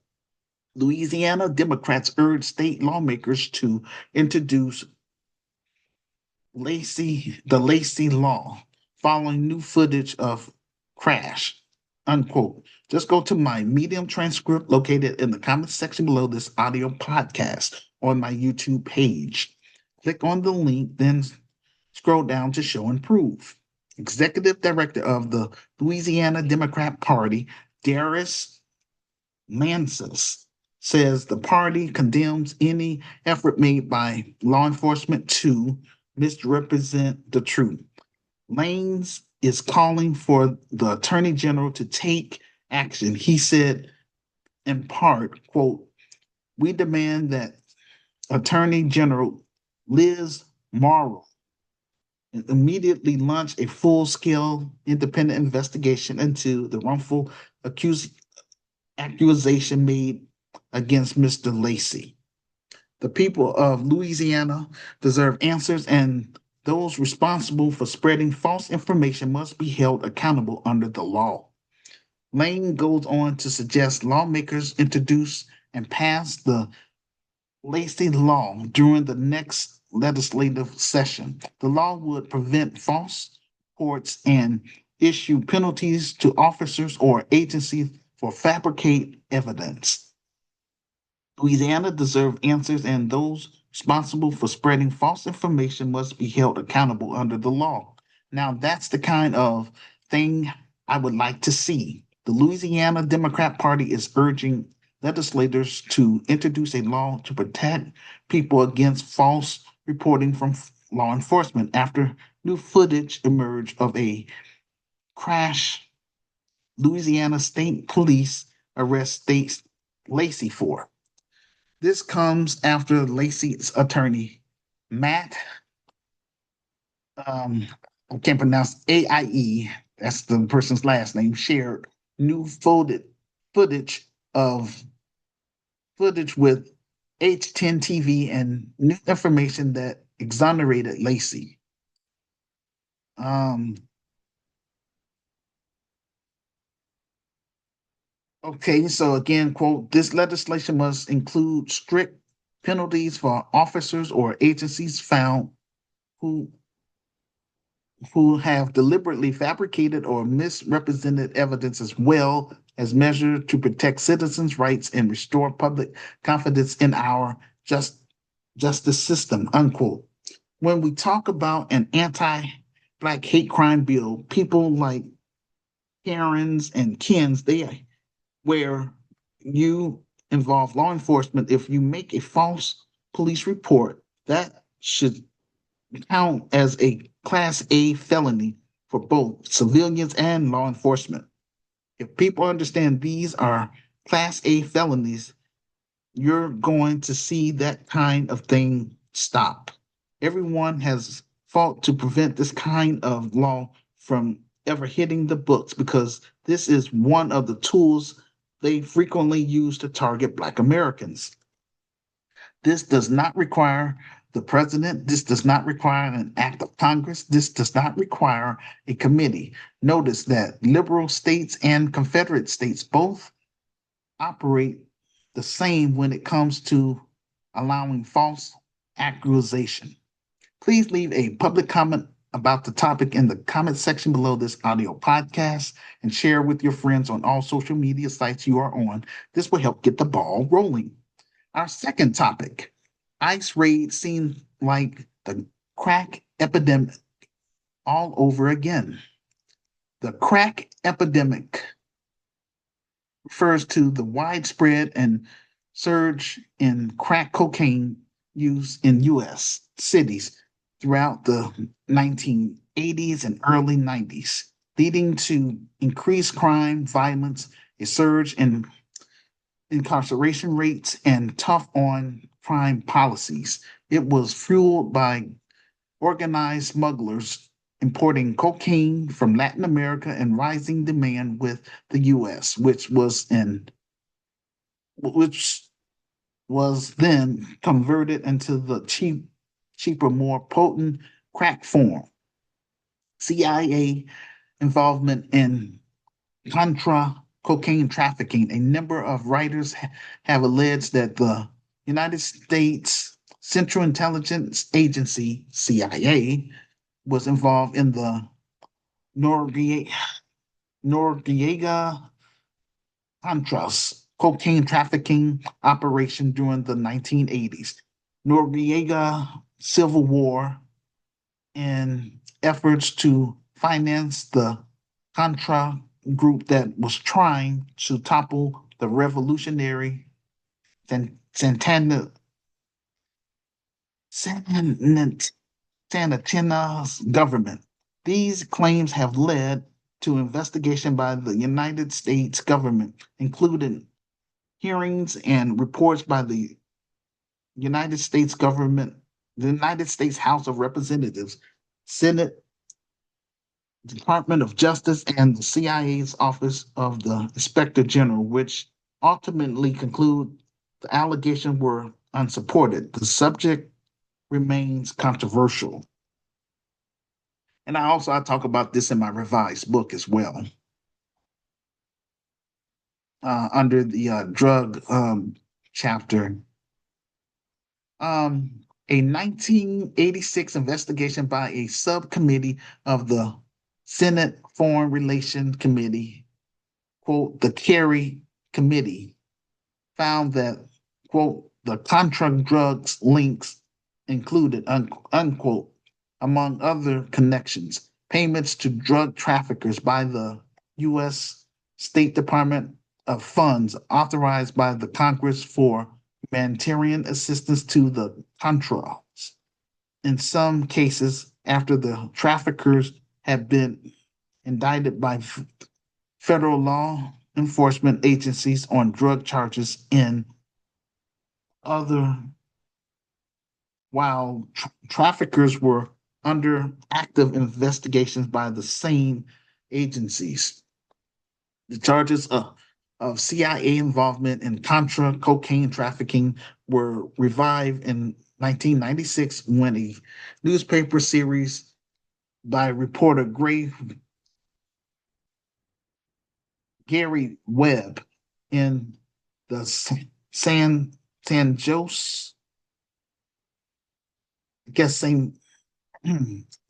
Louisiana Democrats urge state lawmakers to introduce the Lacey Law following new footage of crash, unquote. Just go to my Medium transcript located in the comments section below this audio podcast on my YouTube page. Click on the link, then scroll down to show and prove. Executive Director of the Louisiana Democrat Party, Darius Mansus, says the party condemns any effort made by law enforcement to misrepresent the truth. Lanes is calling for the attorney general to take action. He said, in part, quote, we demand that Attorney General Liz Morrow immediately launch a full-scale independent investigation into the wrongful accusation made against Mr. Lacey. The people of Louisiana deserve answers, and those responsible for spreading false information must be held accountable under the law. Lane goes on to suggest lawmakers introduce and pass the Lacey Law during the next legislative session. The law would prevent false reports and issue penalties to officers or agencies for fabricate evidence. Louisiana deserves answers, and those responsible for spreading false information must be held accountable under the law. Now, that's the kind of thing I would like to see. The Louisiana Democrat Party is urging legislators to introduce a law to protect people against false reporting from law enforcement after new footage emerged of a crash Louisiana State Police arrest State Lacey for. This comes after Lacey's attorney, Matt, I can't pronounce AIE, that's the person's last name, shared new footage of footage with H10 TV and new information that exonerated Lacey. Um, okay, so again, quote, this legislation must include strict penalties for officers or agencies found who who have deliberately fabricated or misrepresented evidence, as well as measures to protect citizens' rights and restore public confidence in our justice system, unquote. When we talk about an anti-Black hate crime bill, people like Karens and Kens, where you involve law enforcement, if you make a false police report, that should count as a Class A felony for both civilians and law enforcement. If people understand these are Class A felonies, you're going to see that kind of thing stop. Everyone has fought to prevent this kind of law from ever hitting the books because this is one of the tools they frequently used to target Black Americans. This does not require the president. This does not require an act of Congress. This does not require a committee. Notice that liberal states and Confederate states both operate the same when it comes to allowing false accusation. Please leave a public comment about the topic in the comment section below this audio podcast and share with your friends on all social media sites you are on. This will help get the ball rolling. Our second topic, ICE raid seemed like the crack epidemic all over again. The crack epidemic refers to the widespread and surge in crack cocaine use in U.S. cities throughout the 1980s and early 90s, leading to increased crime, violence, a surge in incarceration rates, and tough on crime policies. It was fueled by organized smugglers importing cocaine from Latin America and rising demand with the US, which was then converted into the cheaper, more potent crack form. CIA involvement in Contra cocaine trafficking. A number of writers have alleged that the United States Central Intelligence Agency, CIA, was involved in the Noriega Contras cocaine trafficking operation during the 1980s. Noriega Civil War and efforts to finance the Contra group that was trying to topple the revolutionary Santana Sanatina's government. These claims have led to investigation by the United States government, including hearings and reports by the United States government, the United States House of Representatives, Senate, Department of Justice, and the CIA's Office of the Inspector General, which ultimately conclude the allegations were unsupported. The subject remains controversial. And I talk about this in my revised book as well, under the drug chapter. A 1986 investigation by a subcommittee of the Senate Foreign Relations Committee, quote, the Kerry Committee, found that, quote, the Contra drugs links included, unquote, among other connections, payments to drug traffickers by the U.S. State Department of funds authorized by the Congress for humanitarian assistance to the Contras. In some cases, after the traffickers had been indicted by federal law enforcement agencies on drug charges in other, while traffickers were under active investigations by the same agencies. The charges of CIA involvement in Contra cocaine trafficking were revived in 1996 when a newspaper series by reporter Gary Webb in the San Jose, I guess same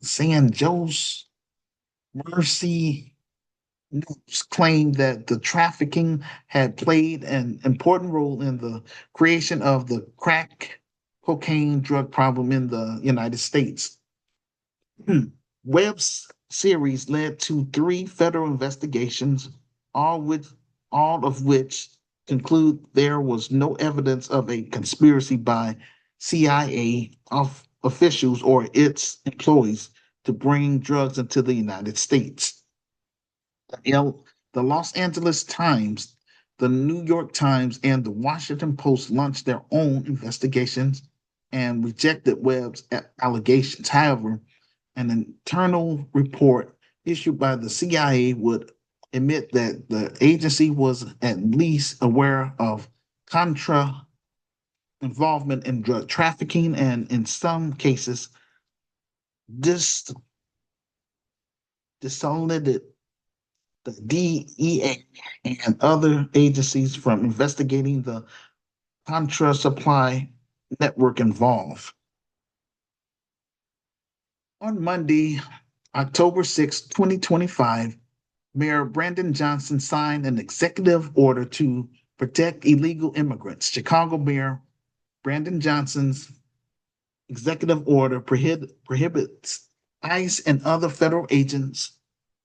San Jose Mercy News claimed that the trafficking had played an important role in the creation of the crack cocaine drug problem in the United States. Webb's series led to 3 federal investigations, all of which conclude there was no evidence of a conspiracy by CIA officials or its employees to bring drugs into the United States. The Los Angeles Times, the New York Times, and the Washington Post launched their own investigations and rejected Webb's allegations. However, an internal report issued by the CIA would admit that the agency was at least aware of Contra involvement in drug trafficking and in some cases dis- dissolid the DEA and other agencies from investigating the Contra supply network involved. On Monday, October 6, 2025, Mayor Brandon Johnson signed an executive order to protect illegal immigrants. Chicago Mayor Brandon Johnson's executive order prohibits ICE and other federal agents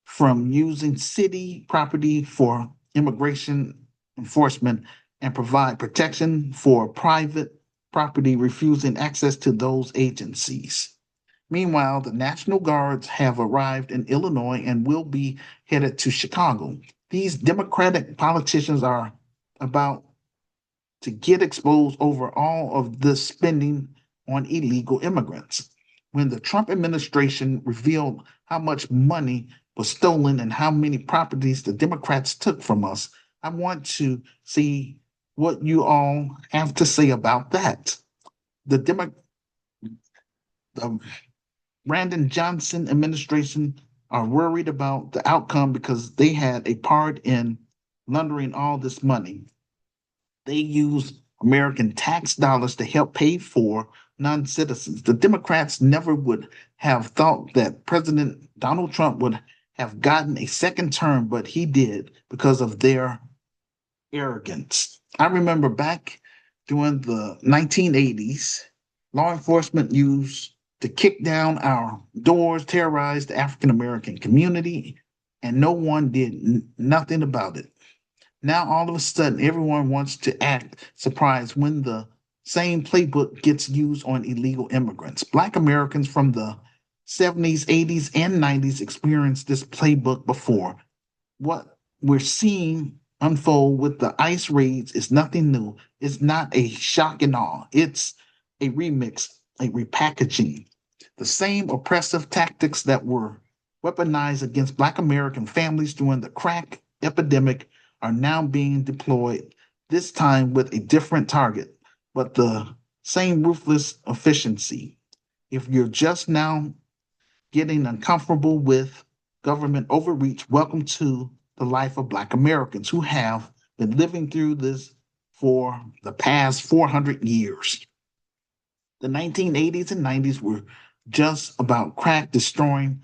from using city property for immigration enforcement and provide protection for private property, refusing access to those agencies. Meanwhile, the National Guards have arrived in Illinois and will be headed to Chicago. These Democratic politicians are about to get exposed over all of this spending on illegal immigrants. When the Trump administration revealed how much money was stolen and how many properties the Democrats took from us, I want to see what you all have to say about that. The, Demo- the Brandon Johnson administration are worried about the outcome because they had a part in laundering all this money. They use American tax dollars to help pay for non citizens. The Democrats never would have thought that President Donald Trump would have gotten a second term, but he did because of their arrogance. I remember back during the 1980s, law enforcement used to kick down our doors, terrorize the African American community, and no one did nothing about it. Now, all of a sudden, everyone wants to act surprised when the same playbook gets used on illegal immigrants. Black Americans from the 70s, 80s, and 90s experienced this playbook before. What we're seeing unfold with the ICE raids is nothing new. It's not a shock and awe. It's a remix, a repackaging. The same oppressive tactics that were weaponized against Black American families during the crack epidemic are now being deployed, this time with a different target, but the same ruthless efficiency. If you're just now getting uncomfortable with government overreach, welcome to the life of Black Americans who have been living through this for the past 400 years. The 1980s and 90s were just about crack destroying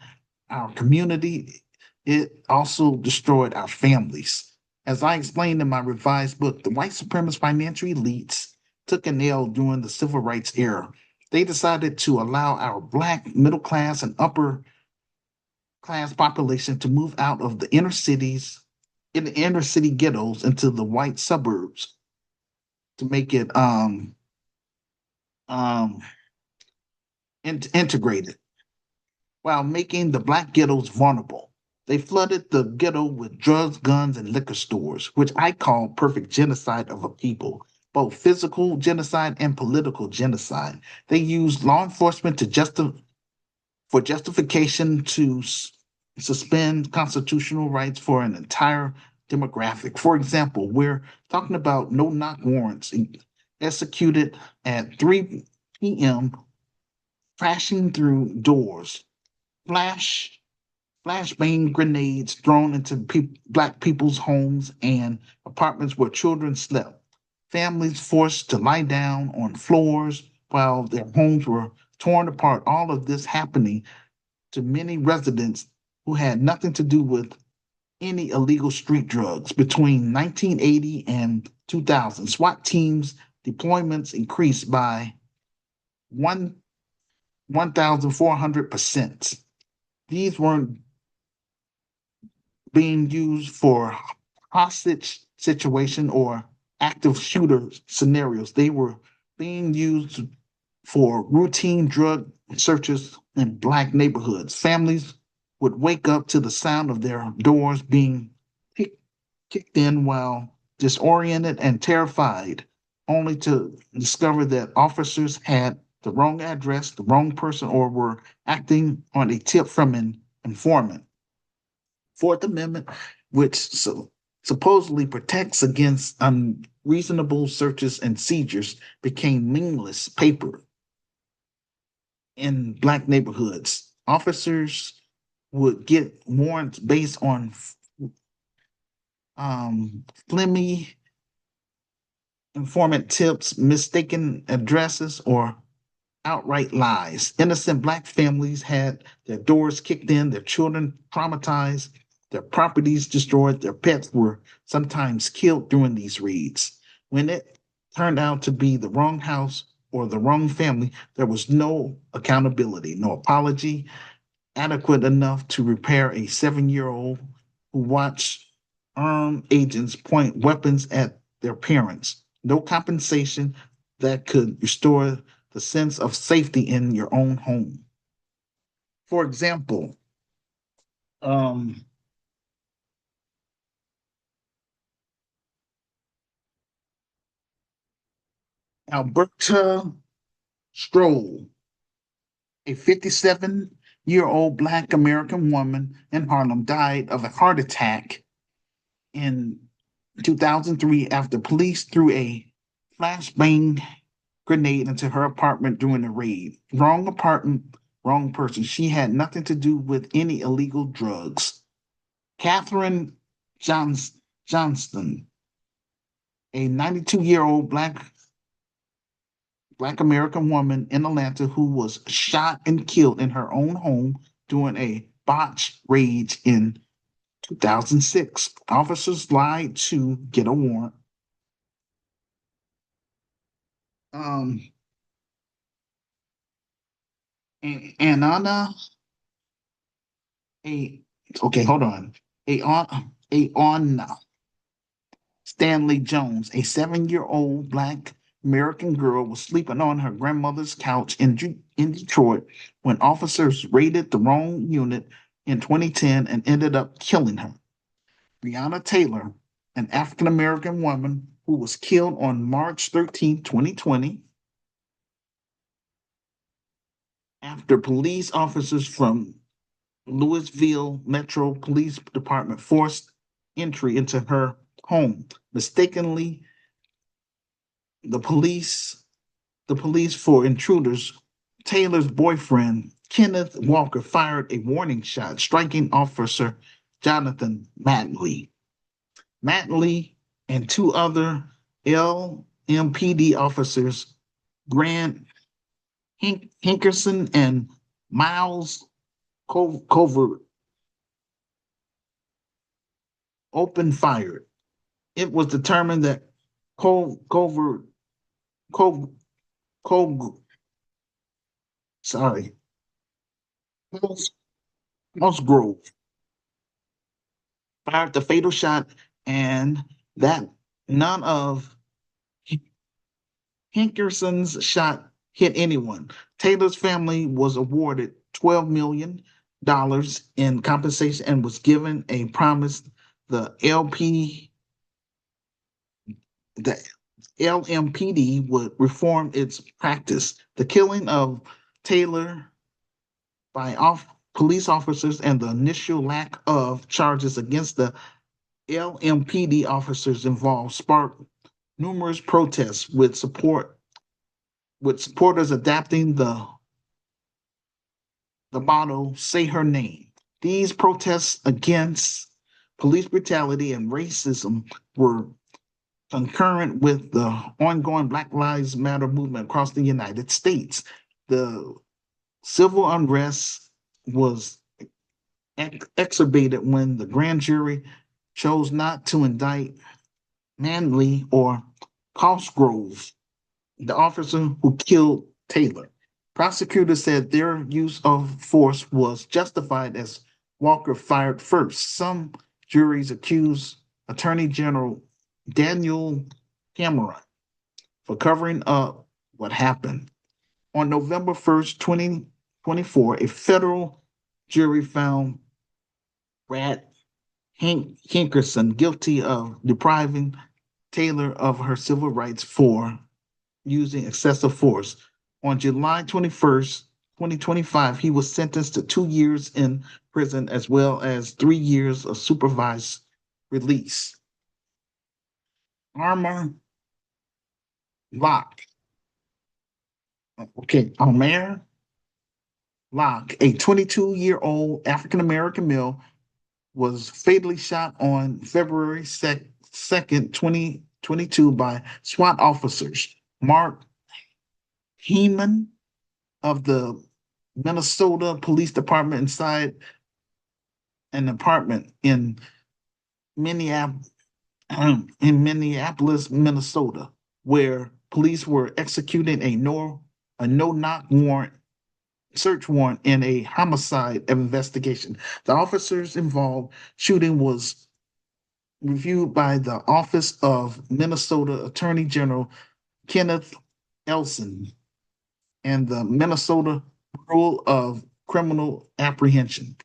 our community. It also destroyed our families. As I explained in my revised book, the white supremacist financial elites took an L during the civil rights era. They decided to allow our Black middle class and upper class population to move out of the inner cities, in the inner city ghettos, into the white suburbs to make it um, integrated while making the Black ghettos vulnerable. They flooded the ghetto with drugs, guns, and liquor stores, which I call perfect genocide of a people, both physical genocide and political genocide. They used law enforcement to for justification to suspend constitutional rights for an entire demographic. For example, we're talking about no knock warrants executed at 3 p.m., crashing through doors, flash flashbang grenades thrown into Black people's homes and apartments where children slept. Families forced to lie down on floors while their homes were torn apart. All of this happening to many residents who had nothing to do with any illegal street drugs. Between 1980 and 2000, SWAT teams deployments increased by 1,400%. These weren't being used for hostage situation or active shooter scenarios. They were being used for routine drug searches in Black neighborhoods. Families would wake up to the sound of their doors being kicked in while disoriented and terrified, only to discover that officers had the wrong address, the wrong person, or were acting on a tip from an informant. Fourth Amendment which supposedly protects against unreasonable searches and seizures, became meaningless paper in Black neighborhoods. Officers would get warrants based on flimmy informant tips, mistaken addresses, or outright lies. Innocent Black families had their doors kicked in, their children traumatized, their properties destroyed, their pets were sometimes killed during these raids. When it turned out to be the wrong house or the wrong family, there was no accountability, no apology adequate enough to repair a 7-year-old who watched armed agents point weapons at their parents. No compensation that could restore the sense of safety in your own home. For example, um, Alberta Stroll, a 57-year-old Black American woman in Harlem, died of a heart attack in 2003 after police threw a flashbang grenade into her apartment during a raid. Wrong apartment, wrong person. She had nothing to do with any illegal drugs. Catherine Johnston, a 92-year-old Black American woman in Atlanta who was shot and killed in her own home during a botched raid in 2006. Officers lied to get a warrant. Um, and Anna, a okay, hold on. A on Stanley Jones, a 7-year-old Black American girl, was sleeping on her grandmother's couch in Detroit when officers raided the wrong unit in 2010 and ended up killing her. Breonna Taylor, an African American woman who was killed on March 13, 2020, after police officers from Louisville Metro Police Department forced entry into her home. Mistakenly, the police the police for intruders. Taylor's boyfriend, Kenneth Walker, fired a warning shot, striking Officer Jonathan Matley. Matley and two other LMPD officers, Grant Hinkerson and Miles Covert, opened fire. It was determined that Covert, Cov, Cov, sorry, Musgrove fired the fatal shot, and that none of Hinkerson's shot hit anyone. Taylor's family was awarded $12 million in compensation and was given a promise the the LMPD would reform its practice. The killing of Taylor by police officers and the initial lack of charges against the LMPD officers involved sparked numerous protests with supporters adapting the motto "Say Her Name." These protests against police brutality and racism were concurrent with the ongoing Black Lives Matter movement across the United States. The civil unrest was exacerbated when the grand jury chose not to indict Manley or Cosgrove, the officer who killed Taylor. Prosecutors said their use of force was justified as Walker fired first. Some juries accused Attorney General Daniel Cameron for covering up what happened. On November 1st, 2024, a federal jury found Brad Hinkerson guilty of depriving Taylor of her civil rights for using excessive force. On July 21st, 2025, he was sentenced to 2 years in prison as well as 3 years of supervised release. Armor Lock. Okay, Omer Locke, a 22-year-old African American male, was fatally shot on February 2nd, 2022 by SWAT officers. Mark Heenan of the Minnesota Police Department inside an apartment Minneapolis, in Minneapolis, Minnesota, where police were executing a no-knock warrant search warrant in a homicide investigation. The officers involved shooting was reviewed by the Office of Minnesota Attorney General Kenneth Elson and the Minnesota Bureau of Criminal Apprehension.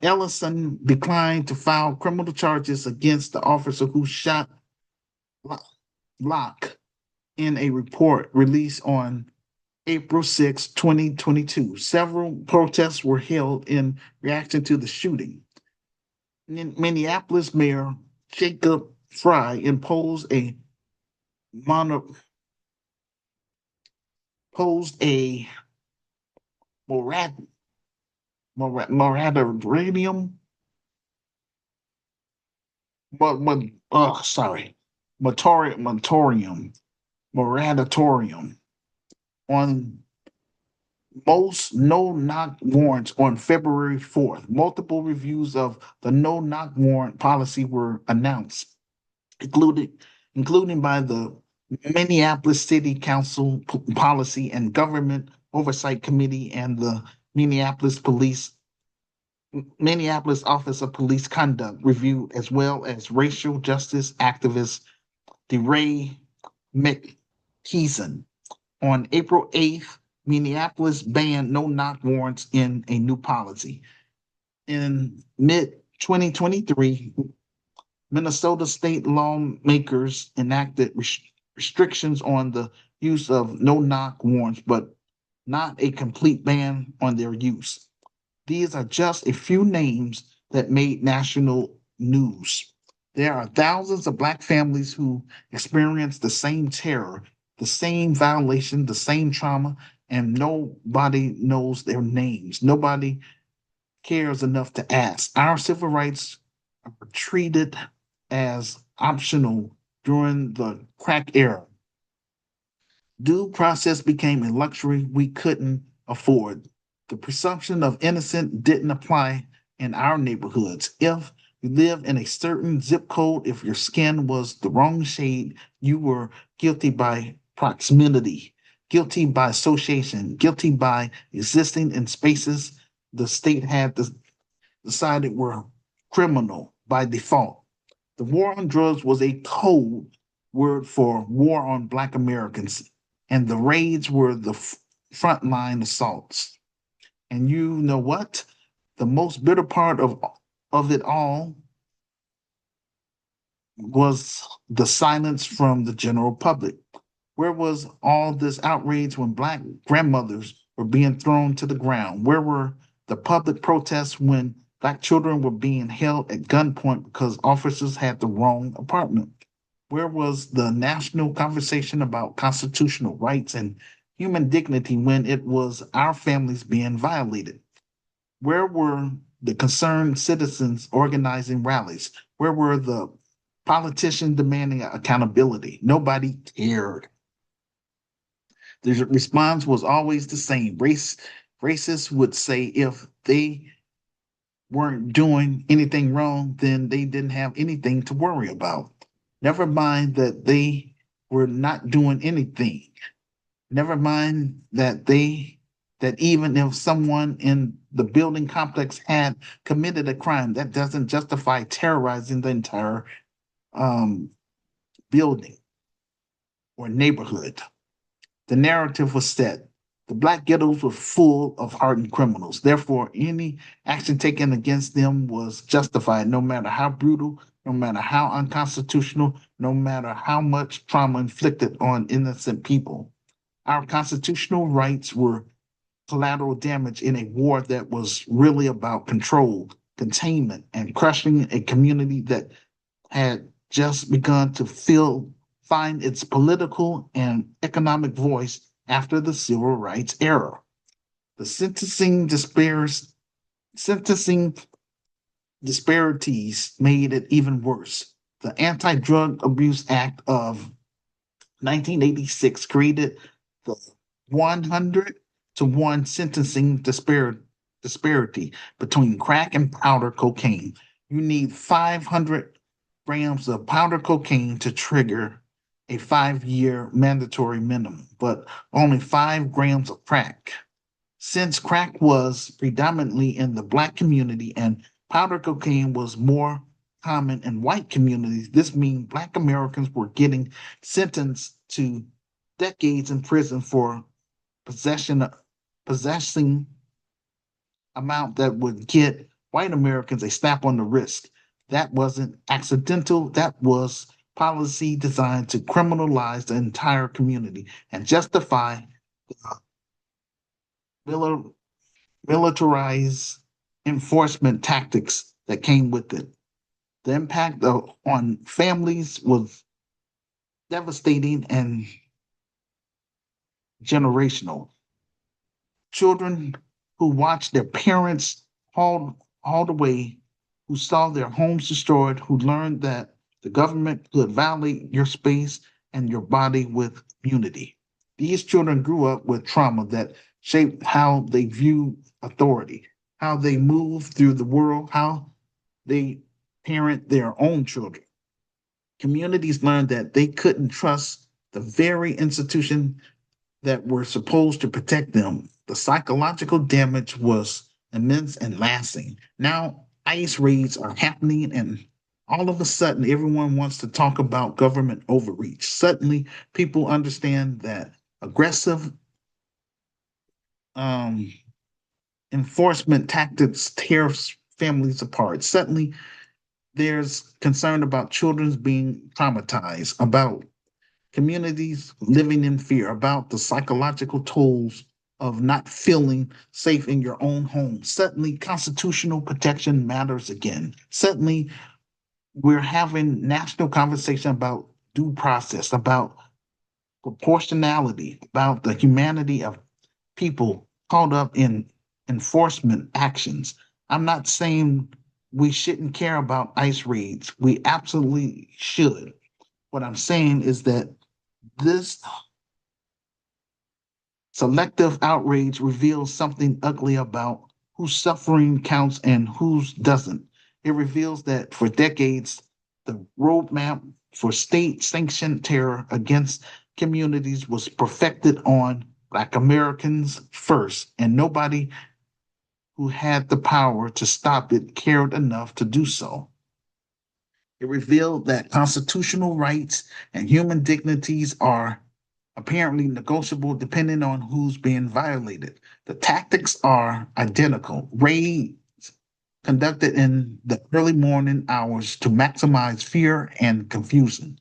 Ellison declined to file criminal charges against the officer who shot Locke in a report released on April 6, 2022. Several protests were held in reaction to the shooting. Minneapolis Mayor Jacob Fry imposed a mono, posed a moratorium, moratorium on most no-knock warrants on February 4th. Multiple reviews of the no-knock warrant policy were announced, including by the Minneapolis City Council Policy and Government Oversight Committee and the Minneapolis Office of Police Conduct Review, as well as racial justice activist DeRay McKeeson. On April 8th, Minneapolis banned no-knock warrants in a new policy. In mid-2023, Minnesota state lawmakers enacted restrictions on the use of no-knock warrants, but not a complete ban on their use. These are just a few names that made national news. There are thousands of Black families who experience the same terror, the same violation, the same trauma, and nobody knows their names. Nobody cares enough to ask. Our civil rights are treated as optional during the crack era. Due process became a luxury we couldn't afford. The presumption of innocence didn't apply in our neighborhoods. If you lived in a certain zip code, if your skin was the wrong shade, you were guilty by proximity, guilty by association, guilty by existing in spaces the state had decided were criminal by default. The war on drugs was a code word for war on Black Americans, and the raids were the frontline assaults. And you know what? The most bitter part of it all was the silence from the general public. Where was all this outrage when Black grandmothers were being thrown to the ground? Where were the public protests when Black children were being held at gunpoint because officers had the wrong apartment? Where was the national conversation about constitutional rights and human dignity when it was our families being violated? Where were the concerned citizens organizing rallies? Where were the politicians demanding accountability? Nobody cared. The response was always the same. Racists would say if they weren't doing anything wrong, then they didn't have anything to worry about. Never mind that they were not doing anything. Never mind that even if someone in the building complex had committed a crime, that doesn't justify terrorizing the entire building or neighborhood. The narrative was set. The Black ghettos were full of hardened criminals. Therefore, any action taken against them was justified, no matter how brutal, no matter how unconstitutional, no matter how much trauma inflicted on innocent people. Our constitutional rights were collateral damage in a war that was really about control, containment, and crushing a community that had just begun to find its political and economic voice after the civil rights era. The sentencing disparities made it even worse. The Anti Drug Abuse Act of 1986 created the 100 to 1 disparity between crack and powder cocaine. You need 500 grams of powder cocaine to trigger a 5-year mandatory minimum, but only 5 grams of crack. Since crack was predominantly in the Black community and powder cocaine was more common in white communities, this means Black Americans were getting sentenced to decades in prison for possessing amount that would get white Americans a slap on the wrist. That wasn't accidental. That was policy designed to criminalize the entire community and justify the militarized enforcement tactics that came with it. The impact on families was devastating and generational. Children who watched their parents hauled away, who saw their homes destroyed, who learned that the government could violate your space and your body with immunity. These children grew up with trauma that shaped how they view authority, how they move through the world, how they parent their own children. Communities learned that they couldn't trust the very institution that were supposed to protect them. The psychological damage was immense and lasting. Now, ICE raids are happening, and all of a sudden, everyone wants to talk about government overreach. Suddenly, people understand that aggressive um, enforcement tactics tear families apart. Suddenly, there's concern about children being traumatized, about communities living in fear, about the psychological tolls of not feeling safe in your own home. Suddenly, constitutional protection matters again. Suddenly, we're having national conversation about due process, about proportionality, about the humanity of people caught up in enforcement actions. I'm not saying we shouldn't care about ICE raids. We absolutely should. What I'm saying is that this selective outrage reveals something ugly about whose suffering counts and whose doesn't. It reveals that for decades, the roadmap for state sanctioned terror against communities was perfected on Black Americans first, and nobody who had the power to stop it cared enough to do so. It revealed that constitutional rights and human dignities are apparently negotiable depending on who's being violated. The tactics are identical. Raids conducted in the early morning hours to maximize fear and confusion.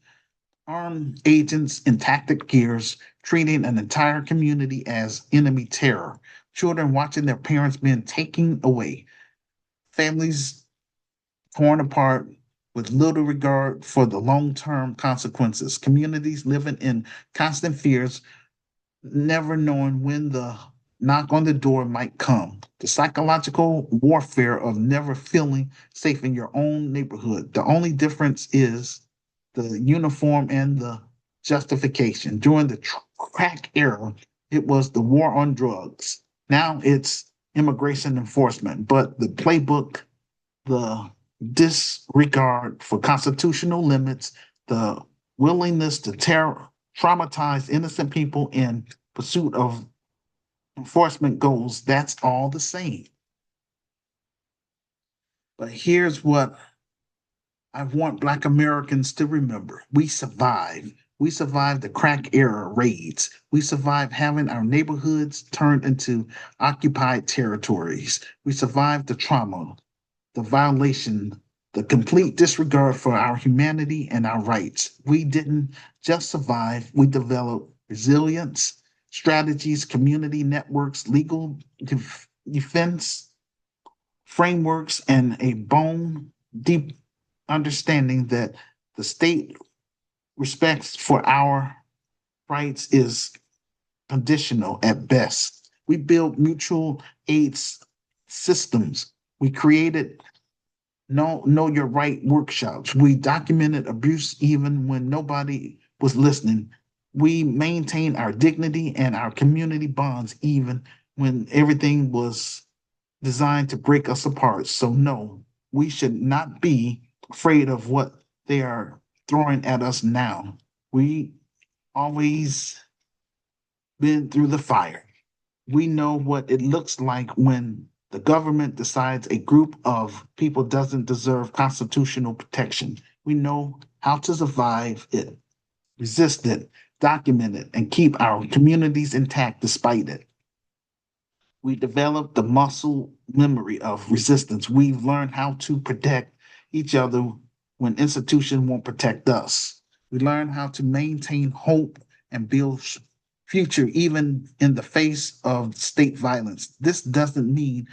Armed agents in tactic gears treating an entire community as enemy terror. Children watching their parents being taken away. Families torn apart with little regard for the long term consequences. Communities living in constant fears, never knowing when the knock on the door might come. The psychological warfare of never feeling safe in your own neighborhood. The only difference is the uniform and the justification. During the crack era, it was the war on drugs. Now it's immigration enforcement, but the playbook, the disregard for constitutional limits, the willingness to traumatize innocent people in pursuit of enforcement goals, that's all the same. But here's what I want Black Americans to remember. We survived. We survived the crack era raids. We survived having our neighborhoods turned into occupied territories. We survived the trauma, the violation, the complete disregard for our humanity and our rights. We didn't just survive, we developed resilience, strategies, community networks, legal defense frameworks, and a bone deep understanding that the state respects for our rights is conditional at best. We built mutual aid systems. We created know your right workshops. We documented abuse even when nobody was listening. We maintained our dignity and our community bonds even when everything was designed to break us apart. So no, we should not be afraid of what they are throwing at us now. We always been through the fire. We know what it looks like when the government decides a group of people doesn't deserve constitutional protection. We know how to survive it, resist it, document it, and keep our communities intact despite it. We developed the muscle memory of resistance. We've learned how to protect each other when institutions won't protect us. We learn how to maintain hope and build future even in the face of state violence. This doesn't mean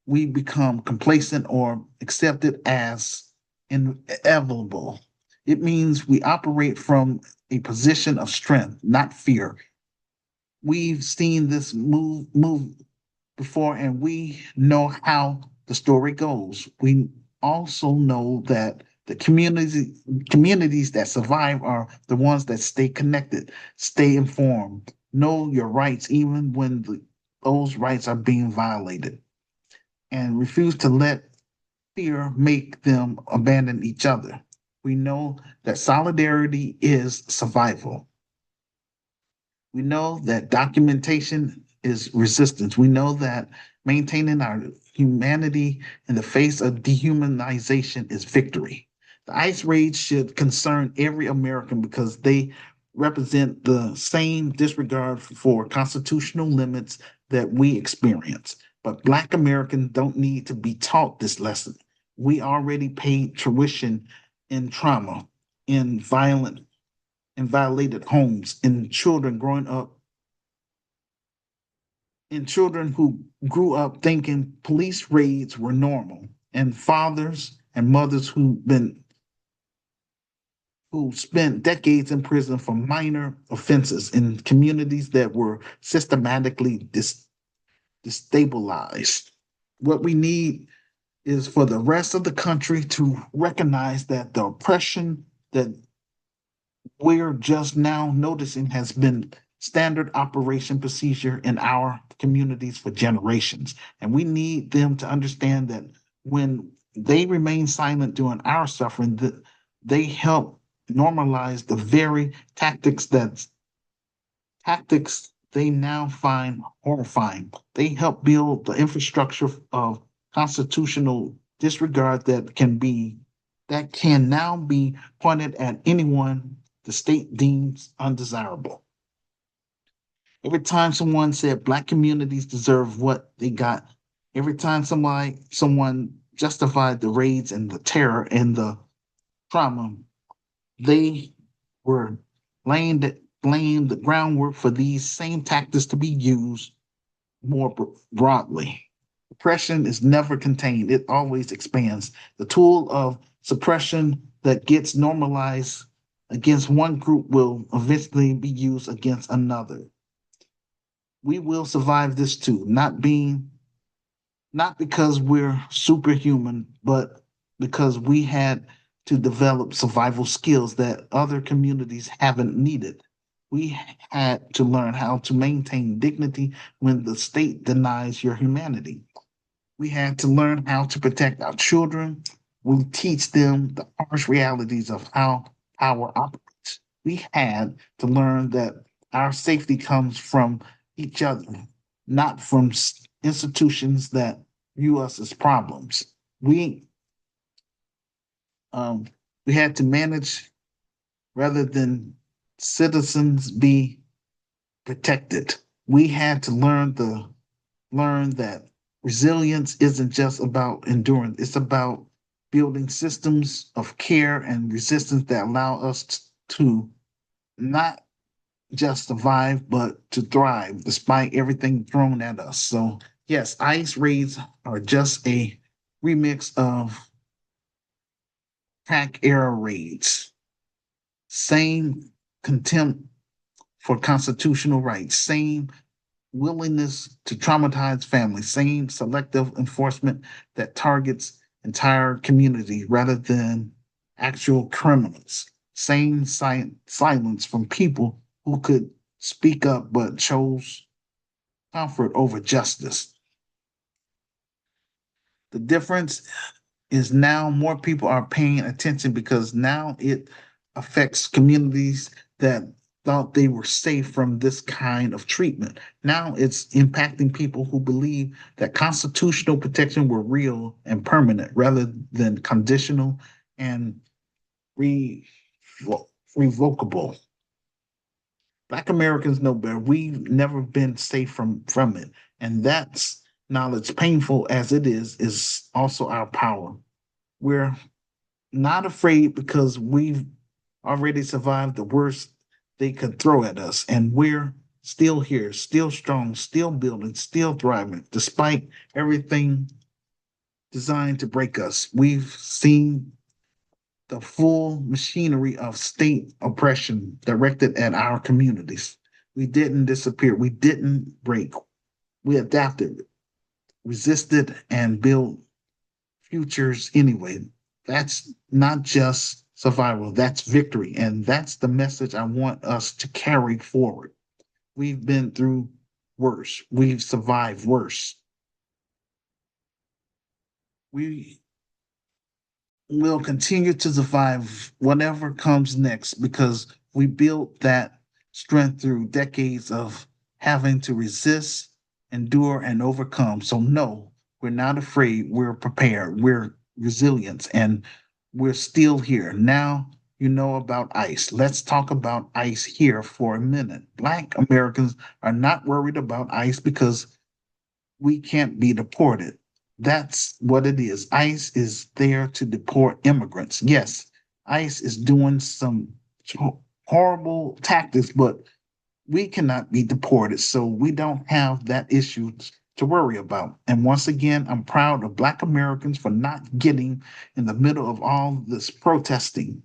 we become complacent or accept it as inevitable. It means we operate from a position of strength, not fear. We've seen this move before, and we know how the story goes. We also know that the communities that survive are the ones that stay connected, stay informed, know your rights even when those rights are being violated, and refuse to let fear make them abandon each other. We know that solidarity is survival. We know that documentation is resistance. We know that maintaining our humanity in the face of dehumanization is victory. The ice raids should concern every American because they represent the same disregard for constitutional limits that we experience. But Black Americans don't need to be taught this lesson. We already paid tuition in trauma, in violent in violated homes, in children growing up, in children who grew up thinking police raids were normal, and fathers and mothers who spent decades in prison for minor offenses in communities that were systematically destabilized. What we need is for the rest of the country to recognize that the oppression that we're just now noticing has been standard operation procedure in our communities for generations. And we need them to understand that when they remain silent during our suffering, that they help normalize the very tactics they now find horrifying. They help build the infrastructure of constitutional disregard that can now be pointed at anyone the state deems undesirable. Every time someone said Black communities deserve what they got, every time someone justified the raids and the terror and the trauma, they were laying the groundwork for these same tactics to be used more broadly. Oppression is never contained, it always expands. The tool of suppression that gets normalized against one group will eventually be used against another. We will survive this too, not because we're superhuman, but because we had to develop survival skills that other communities haven't needed. We had to learn how to maintain dignity when the state denies your humanity. We had to learn how to protect our children. We teach them the harsh realities of how power operates. We had to learn that our safety comes from each other, not from institutions that view us as problems. We um, we had to manage rather than citizens be protected. We had to learn that resilience isn't just about endurance, it's about building systems of care and resistance that allow us to not just survive, but to thrive despite everything thrown at us. So, yes, ice raids are just a remix of crack era raids, same contempt for constitutional rights, same willingness to traumatize families, same selective enforcement that targets entire communities rather than actual criminals, same silence from people who could speak up but chose comfort over justice. The difference is now more people are paying attention because now it affects communities that thought they were safe from this kind of treatment. Now it's impacting people who believe that constitutional protection were real and permanent rather than conditional and re- revocable. Black Americans know better. We've never been safe from it. And that's knowledge, painful as it is also our power. We're not afraid because we've already survived the worst they could throw at us. And we're still here, still strong, still building, still thriving, despite everything designed to break us. We've seen the full machinery of state oppression directed at our communities. We didn't disappear, we didn't break, we adapted, resisted, and built futures anyway. That's not just survival, that's victory. And that's the message I want us to carry forward. We've been through worse, we've survived worse. We will continue to survive whatever comes next because we built that strength through decades of having to resist, endure, and overcome. So, no, we're not afraid. We're prepared. We're resilient, and we're still here. Now, you know about ICE. Let's talk about ICE here for a minute. Black Americans are not worried about ICE because we can't be deported. That's what it is. ICE is there to deport immigrants. Yes, ICE is doing some horrible tactics, but we cannot be deported. So we don't have that issue to worry about. And once again, I'm proud of Black Americans for not getting in the middle of all this protesting.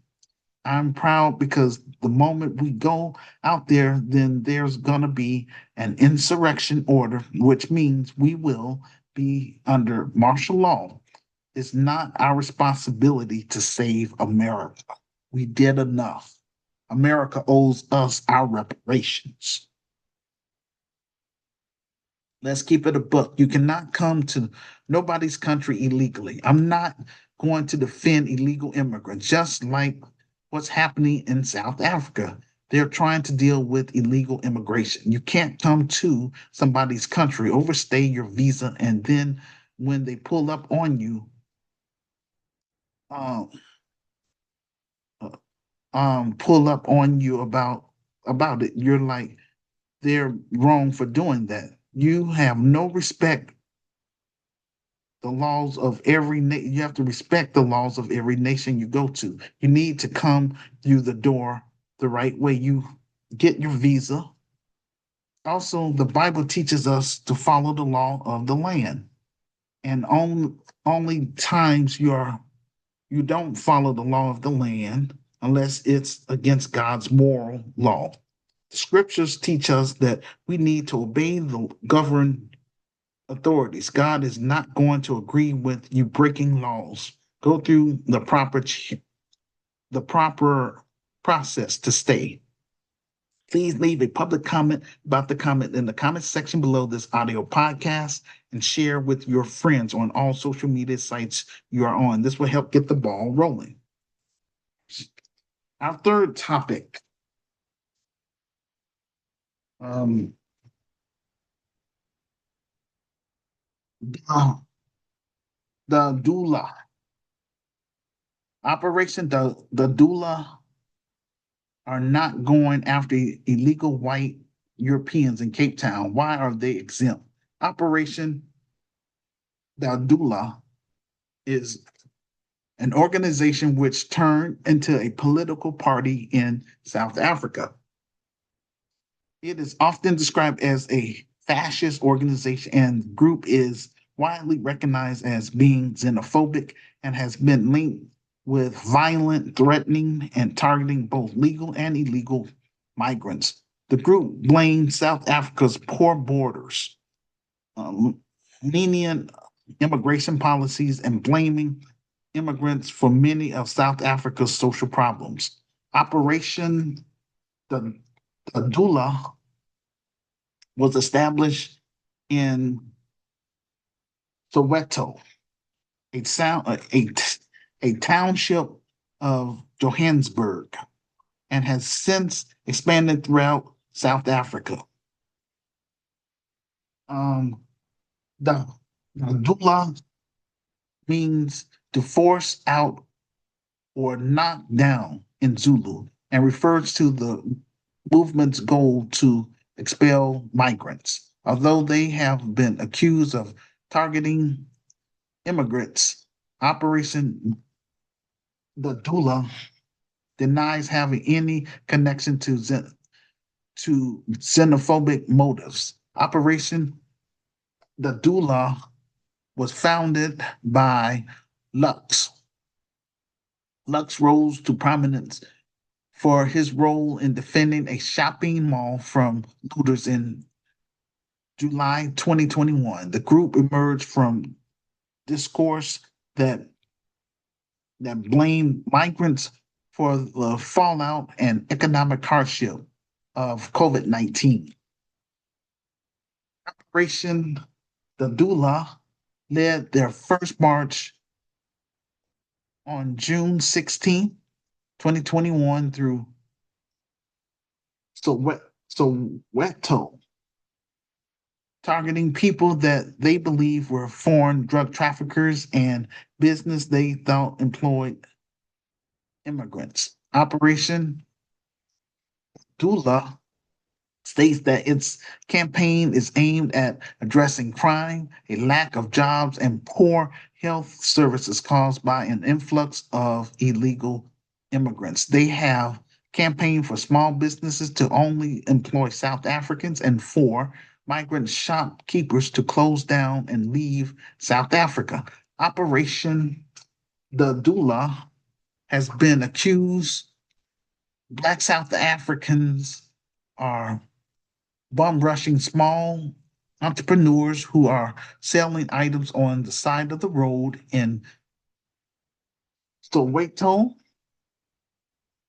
I'm proud because the moment we go out there, then there's going to be an insurrection order, which means we will be under martial law. It's not our responsibility to save America. We did enough. America owes us our reparations. Let's keep it a book. You cannot come to nobody's country illegally. I'm not going to defend illegal immigrants, just like what's happening in South Africa. They're trying to deal with illegal immigration. You can't come to somebody's country, overstay your visa, and then when they pull up on you, um, pull up on you about it, you're like they're wrong for doing that. You have no respect the laws of every you have to respect the laws of every nation you go to. You need to come through the door the right way. You get your visa. Also, the Bible teaches us to follow the law of the land. And only times you don't follow the law of the land unless it's against God's moral law. The scriptures teach us that we need to obey the governed authorities. God is not going to agree with you breaking laws. Go through the proper process to stay. Please leave a public comment about the comment in the comment section below this audio podcast and share with your friends on all social media sites you are on. This will help get the ball rolling. Our third topic, um, the, the doula operation. The doula are not going after illegal white Europeans in Cape Town. Why are they exempt? Operation Daldula is an organization which turned into a political party in South Africa. It is often described as a fascist organization, and the group is widely recognized as being xenophobic and has been linked with violent, threatening, and targeting both legal and illegal migrants. The group blamed South Africa's poor borders, um, lenient immigration policies, and blaming immigrants for many of South Africa's social problems. Operation the, the Dula was established in Soweto, a, sound, a township of Johannesburg, and has since expanded throughout South Africa. Um, the, the Dula means to force out or knock down in Zulu and refers to the movement's goal to expel migrants. Although they have been accused of targeting immigrants, Operation the Dula denies having any connection to xenophobic motives. Operation the Dula was founded by Lux. Lux rose to prominence for his role in defending a shopping mall from looters in July 2021. The group emerged from discourse that blamed migrants for the fallout and economic hardship of COVID-19. Operation the Dula led their first march on June 16, 2021 through Soweto, targeting people that they believe were foreign drug traffickers and business they thought employed immigrants. Operation Dula states that its campaign is aimed at addressing crime, a lack of jobs, and poor health services caused by an influx of illegal immigrants. They have campaigned for small businesses to only employ South Africans and for migrant shopkeepers to close down and leave South Africa. Operation the Dula has been accused Black South Africans are bum rushing small entrepreneurs who are selling items on the side of the road in Soweto,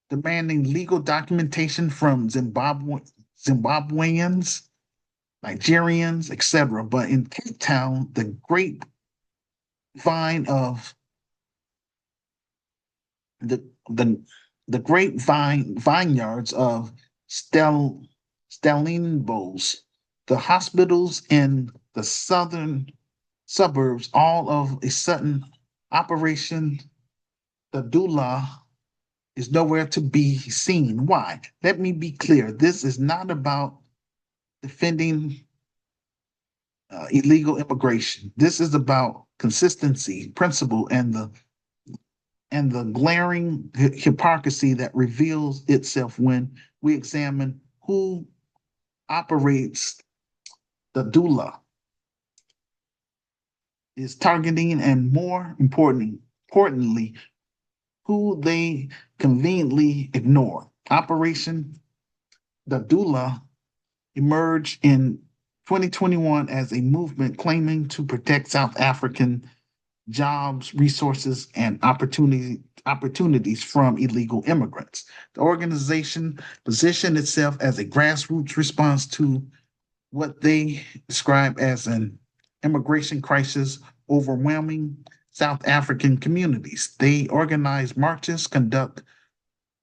demanding legal documentation from Zimbabweans, Nigerians, etc. But in Cape Town, the grapevine of the the the grapevine vineyards of Stellenbosch, the hospitals in the southern suburbs, all of a sudden, Operation the Dula is nowhere to be seen. Why? Let me be clear. This is not about defending illegal immigration. This is about consistency, principle, and the glaring hypocrisy that reveals itself when we examine who operates the Dula is targeting and importantly, who they conveniently ignore. Operation the Dula emerged in 2021 as a movement claiming to protect South African jobs, resources, and opportunities from illegal immigrants. The organization positioned itself as a grassroots response to what they describe as an immigration crisis overwhelming South African communities. They organize marches, conduct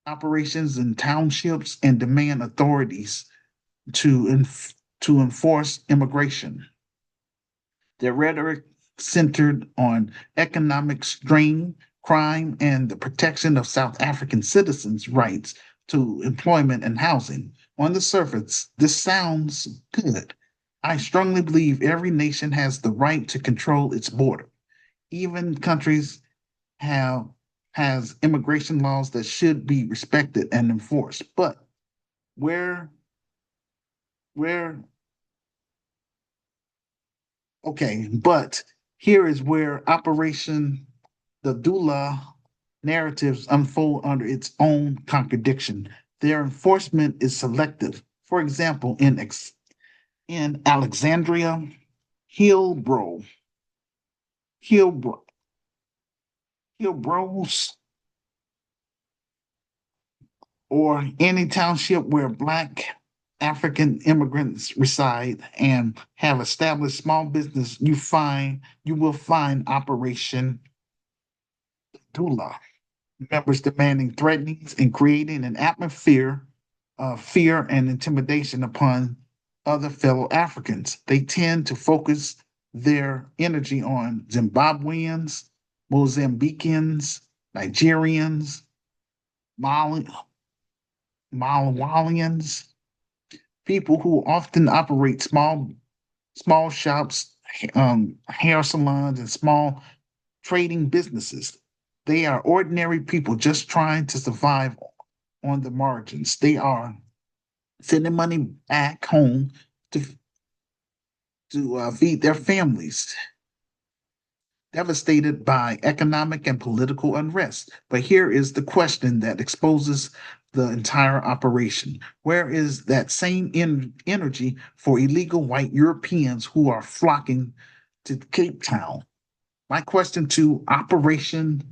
operations in townships, and demand authorities to enforce immigration. Their rhetoric centered on economic strain, crime, and the protection of South African citizens' rights to employment and housing. On the surface, this sounds good. I strongly believe every nation has the right to control its border. Even countries have has immigration laws that should be respected and enforced. But where where okay, but Here is where Operation the Dula narratives unfold under its own contradiction. Their enforcement is selective. For example, in Alexandria, Hillbrow, Hillbrow, Hillbrows, or any township where Black African immigrants reside and have established small business, you will find Operation Dula. Members demanding threatenings and creating an atmosphere of fear and intimidation upon other fellow Africans. They tend to focus their energy on Zimbabweans, Mozambicans, Nigerians, Mali- Malawalians, people who often operate small shops, hair salons, and small trading businesses. They are ordinary people just trying to survive on the margins. They are sending money back home to feed their families, devastated by economic and political unrest. But here is the question that exposes the entire operation. Where is that same energy for illegal white Europeans who are flocking to Cape Town? My question to Operation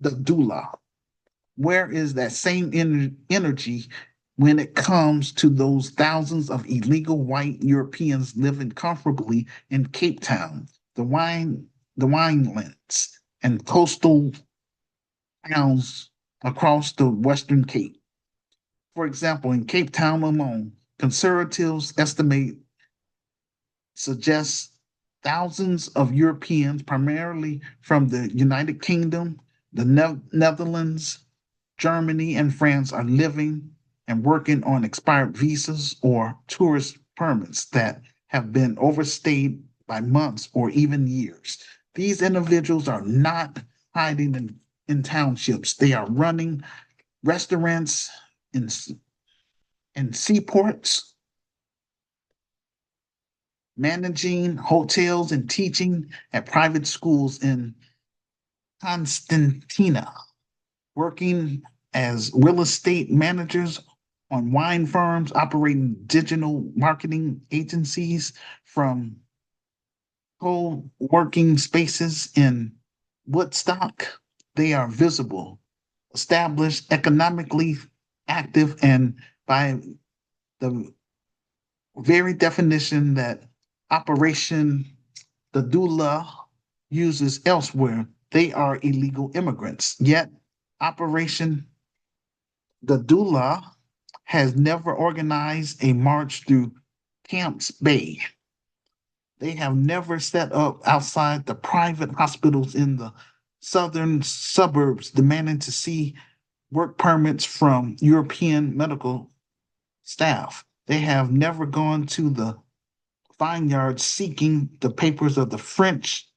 the Dula, where is that same energy when it comes to those thousands of illegal white Europeans living comfortably in Cape Town, the winelands, and coastal towns across the Western Cape? For example, in Cape Town alone, conservatives estimate suggests thousands of Europeans, primarily from the United Kingdom, the Netherlands, Germany, and France, are living and working on expired visas or tourist permits that have been overstayed by months or even years. These individuals are not hiding in townships. They are running restaurants in, in seaports, managing hotels, and teaching at private schools in Constantina, working as real estate managers on wine firms, operating digital marketing agencies, from co-working spaces in Woodstock. They are visible, established, economically active, and by the very definition that Operation the Dula uses elsewhere, they are illegal immigrants. Yet, Operation the Dula has never organized a march through Camps Bay. They have never set up outside the private hospitals in the southern suburbs demanding to see work permits from European medical staff. They have never gone to the vineyards seeking the papers of the French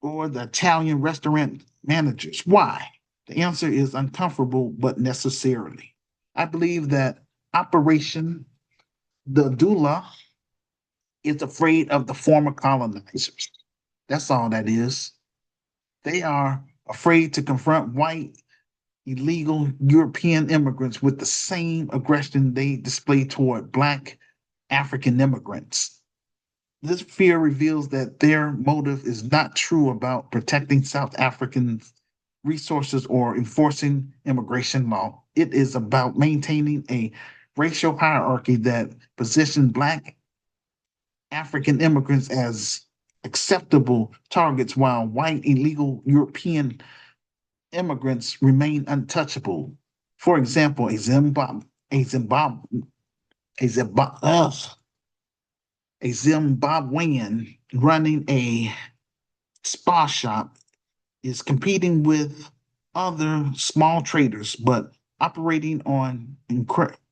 or the Italian restaurant managers. Why? The answer is uncomfortable, but necessarily. I believe that Operation the Dula is afraid of the former colonizers. That's all that is. They are afraid to confront white illegal European immigrants with the same aggression they display toward Black African immigrants. This fear reveals that their motive is not true about protecting South Africans' resources or enforcing immigration law. It is about maintaining a racial hierarchy that positions Black African immigrants as acceptable targets while white illegal European immigrants remain untouchable. For example, a Zimbabwe, a Zimbabwe, a Zimbabwean running a spa shop is competing with other small traders, but operating on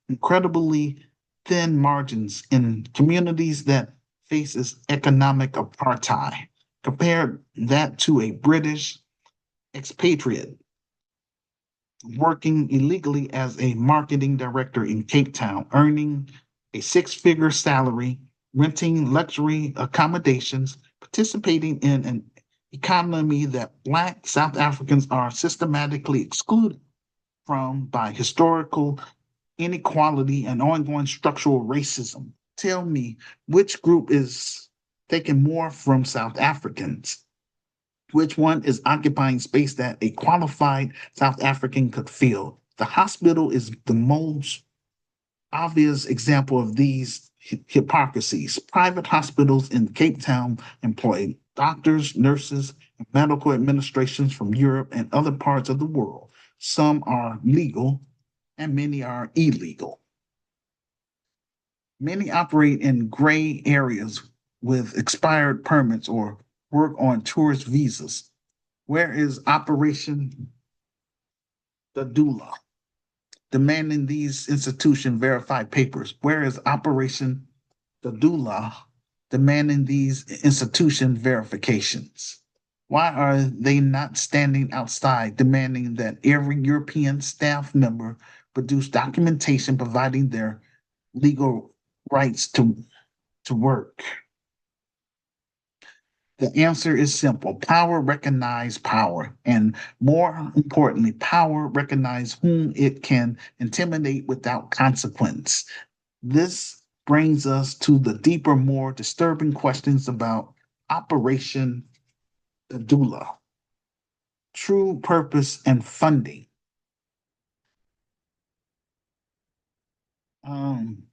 incredibly thin margins in communities that faces economic apartheid. Compare that to a British expatriate working illegally as a marketing director in Cape Town, earning a six-figure salary, renting luxury accommodations, participating in an economy that Black South Africans are systematically excluded from by historical inequality and ongoing structural racism. Tell me, which group is taking more from South Africans? Which one is occupying space that a qualified South African could fill? The hospital is the most obvious example of these hypocrisies. Private hospitals in Cape Town employ doctors, nurses, and medical administrations from Europe and other parts of the world. Some are legal and many are illegal. Many operate in gray areas with expired permits or work on tourist visas. Where is Operation the Doula? Demanding these institutions verify papers. Where is Operation the Doula? Demanding these institution verifications. Why are they not standing outside demanding that every European staff member produce documentation providing their legal rights to work? The answer is simple. Power recognize power, and more importantly, power recognize whom it can intimidate without consequence. This brings us to the deeper, more disturbing questions about Operation Doula, true purpose and funding. Um,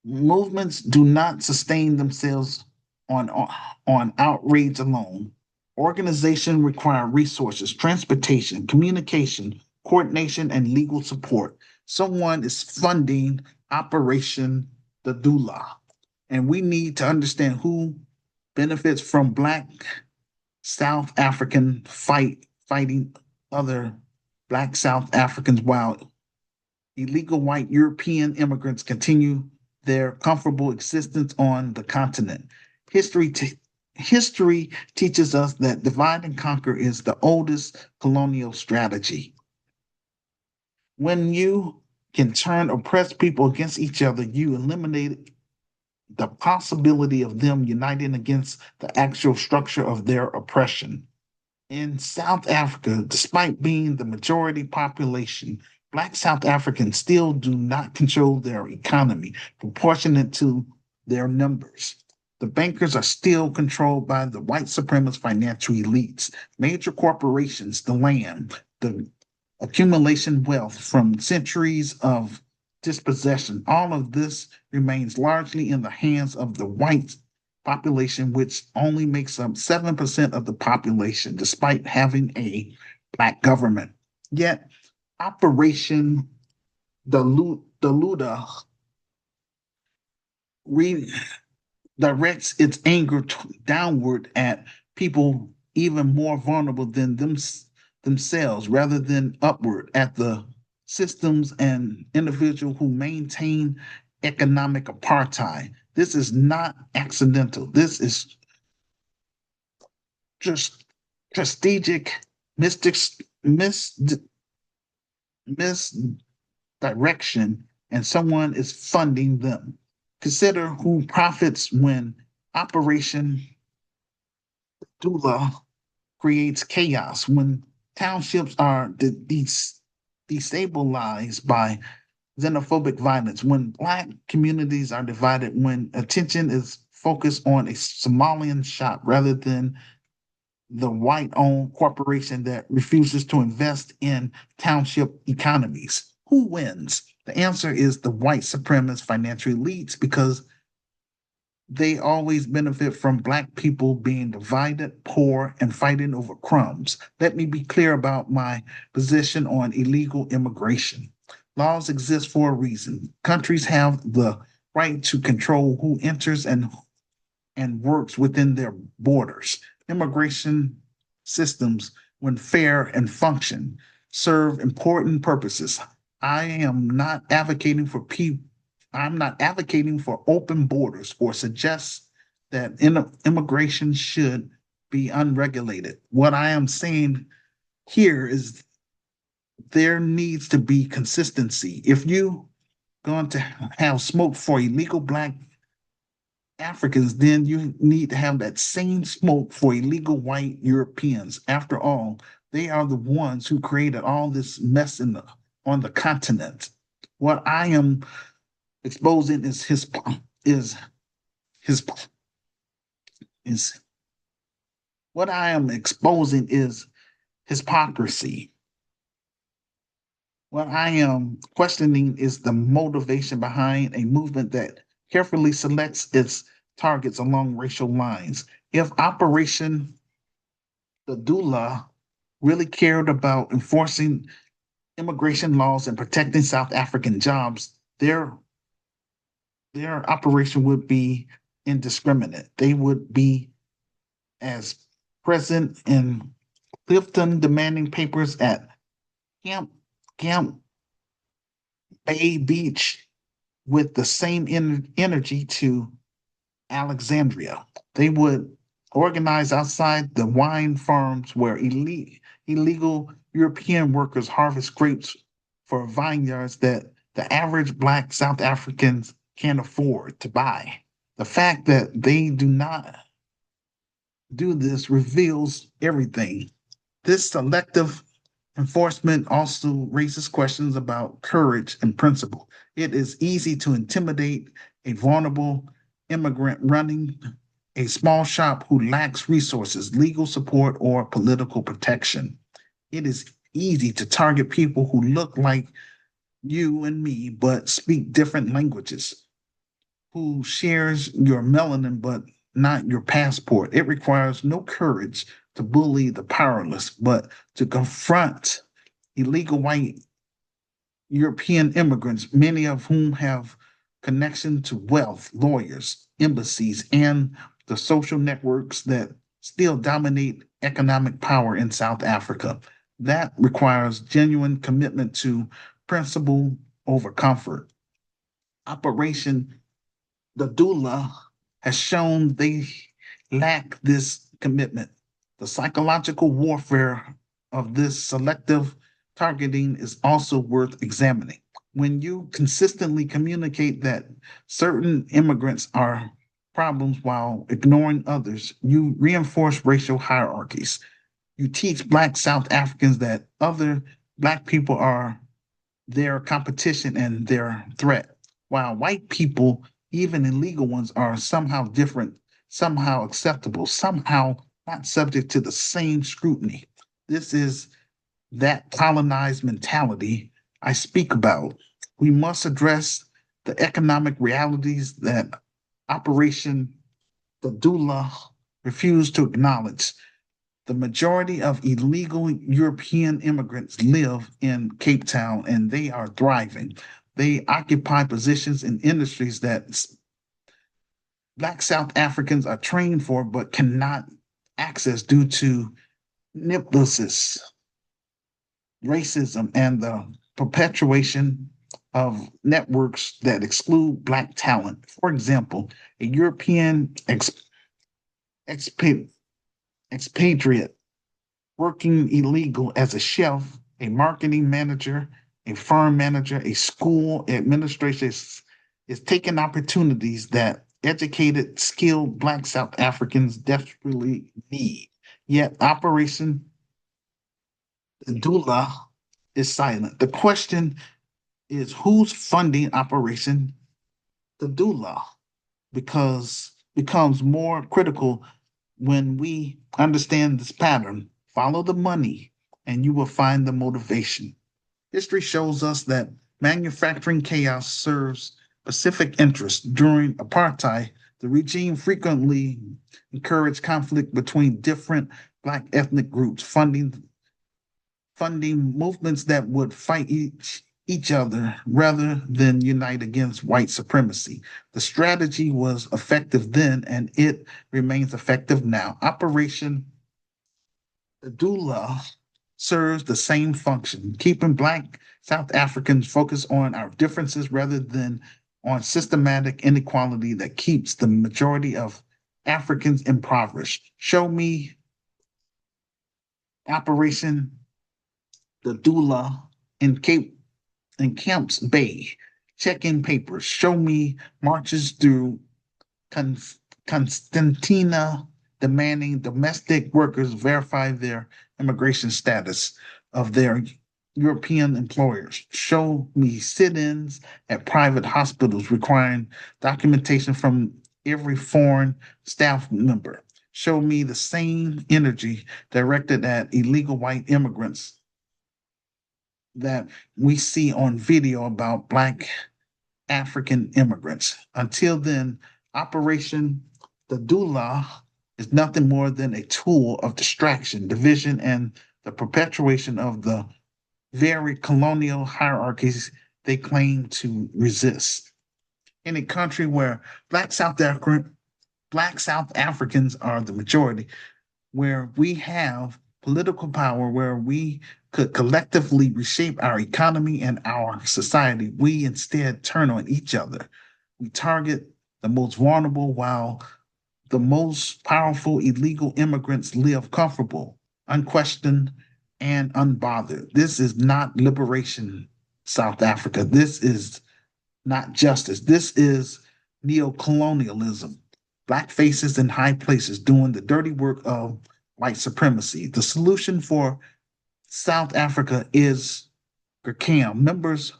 Movements do not sustain themselves on, on outrage alone. Organization require resources, transportation, communication, coordination, and legal support. Someone is funding Operation the Doula, and we need to understand who benefits from Black South African fighting other Black South Africans while illegal white European immigrants continue their comfortable existence on the continent. History, history teaches us that divide and conquer is the oldest colonial strategy. When you can turn oppressed people against each other, you eliminate the possibility of them uniting against the actual structure of their oppression. In South Africa, despite being the majority population, Black South Africans still do not control their economy proportionate to their numbers. The bankers are still controlled by the white supremacist financial elites, major corporations, the land, the accumulation wealth from centuries of dispossession. All of this remains largely in the hands of the white population, which only makes up 7% of the population, despite having a Black government. Yet, Operation Deluda redirects its anger downward at people even more vulnerable than themselves, rather than upward at the systems and individuals who maintain economic apartheid. This is not accidental. This is just strategic mystics, misdirection, and someone is funding them. Consider who profits when Operation Dula creates chaos, when townships are destabilized by xenophobic violence, when Black communities are divided, when attention is focused on a Somalian shop rather than the white owned corporation that refuses to invest in township economies. Who wins? The answer is the white supremacist financial elites because they always benefit from Black people being divided, poor, and fighting over crumbs. Let me be clear about my position on illegal immigration. Laws exist for a reason. Countries have the right to control who enters and works within their borders. Immigration systems, when fair and function, serve important purposes. I am not advocating for people. I'm not advocating for open borders or suggest that immigration should be unregulated. What I am saying here is there needs to be consistency. If you going to have smoke for illegal Black Africans, then you need to have that same smoke for illegal white Europeans. After all, they are the ones who created all this mess on the continent. What I am exposing is his is what I am exposing is hypocrisy. What I am questioning is the motivation behind a movement that carefully selects its targets along racial lines. If Operation the Dula really cared about enforcing immigration laws and protecting South African jobs, their operation would be indiscriminate. They would be as present in Clifton demanding papers at Camp Camp Bay Beach with the same energy to Alexandria. They would organize outside the wine farms where illegal European workers harvest grapes for vineyards that the average Black South Africans can't afford to buy. The fact that they do not do this reveals everything. This selective enforcement also raises questions about courage and principle. It is easy to intimidate a vulnerable immigrant running a small shop who lacks resources, legal support, or political protection. It is easy to target people who look like you and me but speak different languages, who shares your melanin but not your passport. It requires no courage to bully the powerless, but to confront illegal white European immigrants, many of whom have connection to wealth, lawyers, embassies, and the social networks that still dominate economic power in South Africa. That requires genuine commitment to principle over comfort. Operation the doula has shown they lack this commitment. The psychological warfare of this selective targeting is also worth examining. When you consistently communicate that certain immigrants are problems while ignoring others, you reinforce racial hierarchies. You teach Black South Africans that other Black people are their competition and their threat, while white people, even illegal ones, are somehow different, somehow acceptable, somehow not subject to the same scrutiny. This is that colonized mentality I speak about. We must address the economic realities that Operation the Doula refused to acknowledge. The majority of illegal European immigrants live in Cape Town and they are thriving. They occupy positions in industries that Black South Africans are trained for but cannot access due to nepotism, racism, and the perpetuation of networks that exclude Black talent. For example, a European expat- expatriate working illegal as a chef, a marketing manager, a farm manager, a school administrator is taking opportunities that educated, skilled Black South Africans desperately need. Yet Operation Doula is silent. The question is who's funding Operation the Doula? Because becomes more critical when we understand this pattern. Follow the money and you will find the motivation. History shows us that manufacturing chaos serves specific interests. During apartheid, the regime frequently encouraged conflict between different Black ethnic groups, funding movements that would fight each other rather than unite against white supremacy. The strategy was effective then and it remains effective now. Operation Doula serves the same function, keeping Black South Africans focused on our differences rather than on systematic inequality that keeps the majority of Africans impoverished. Show me Operation the Doula in Camps Bay, check-in papers, show me marches through Con- Constantina demanding domestic workers verify their immigration status of their European employers. Show me sit ins at private hospitals requiring documentation from every foreign staff member. Show me the same energy directed at illegal white immigrants that we see on video about Black African immigrants. Until then, Operation the Dula is nothing more than a tool of distraction, division, and the perpetuation of the very colonial hierarchies they claim to resist. In a country where Black South Africans are the majority, where we have political power, where we could collectively reshape our economy and our society, we instead turn on each other. We target the most vulnerable while the most powerful illegal immigrants live comfortable, unquestioned, and unbothered. This is not liberation, South Africa. This is not justice. This is neocolonialism. Black faces in high places doing the dirty work of white supremacy. The solution for South Africa is Gurkham. Members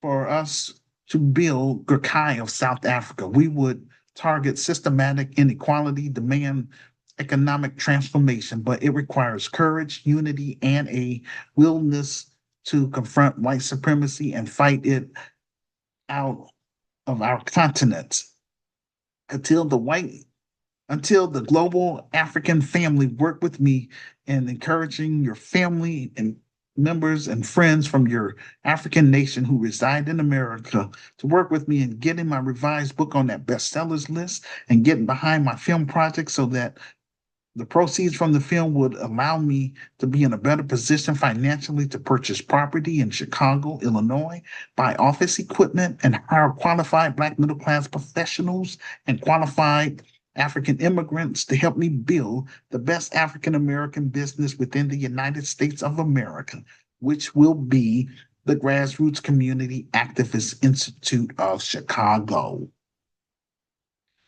for us to build Gurkhai of South Africa. We would target systematic inequality, demand economic transformation, but it requires courage, unity, and a willingness to confront white supremacy and fight it out of our continent. Until the white until the global African family work with me in encouraging your family and members and friends from your African nation who reside in America to work with me in getting my revised book on that bestsellers list and getting behind my film project so that the proceeds from the film would allow me to be in a better position financially to purchase property in Chicago, Illinois, buy office equipment, and hire qualified Black middle class professionals and qualified African immigrants to help me build the best African American business within the United States of America, which will be the Grassroots Community Activist Institute of Chicago.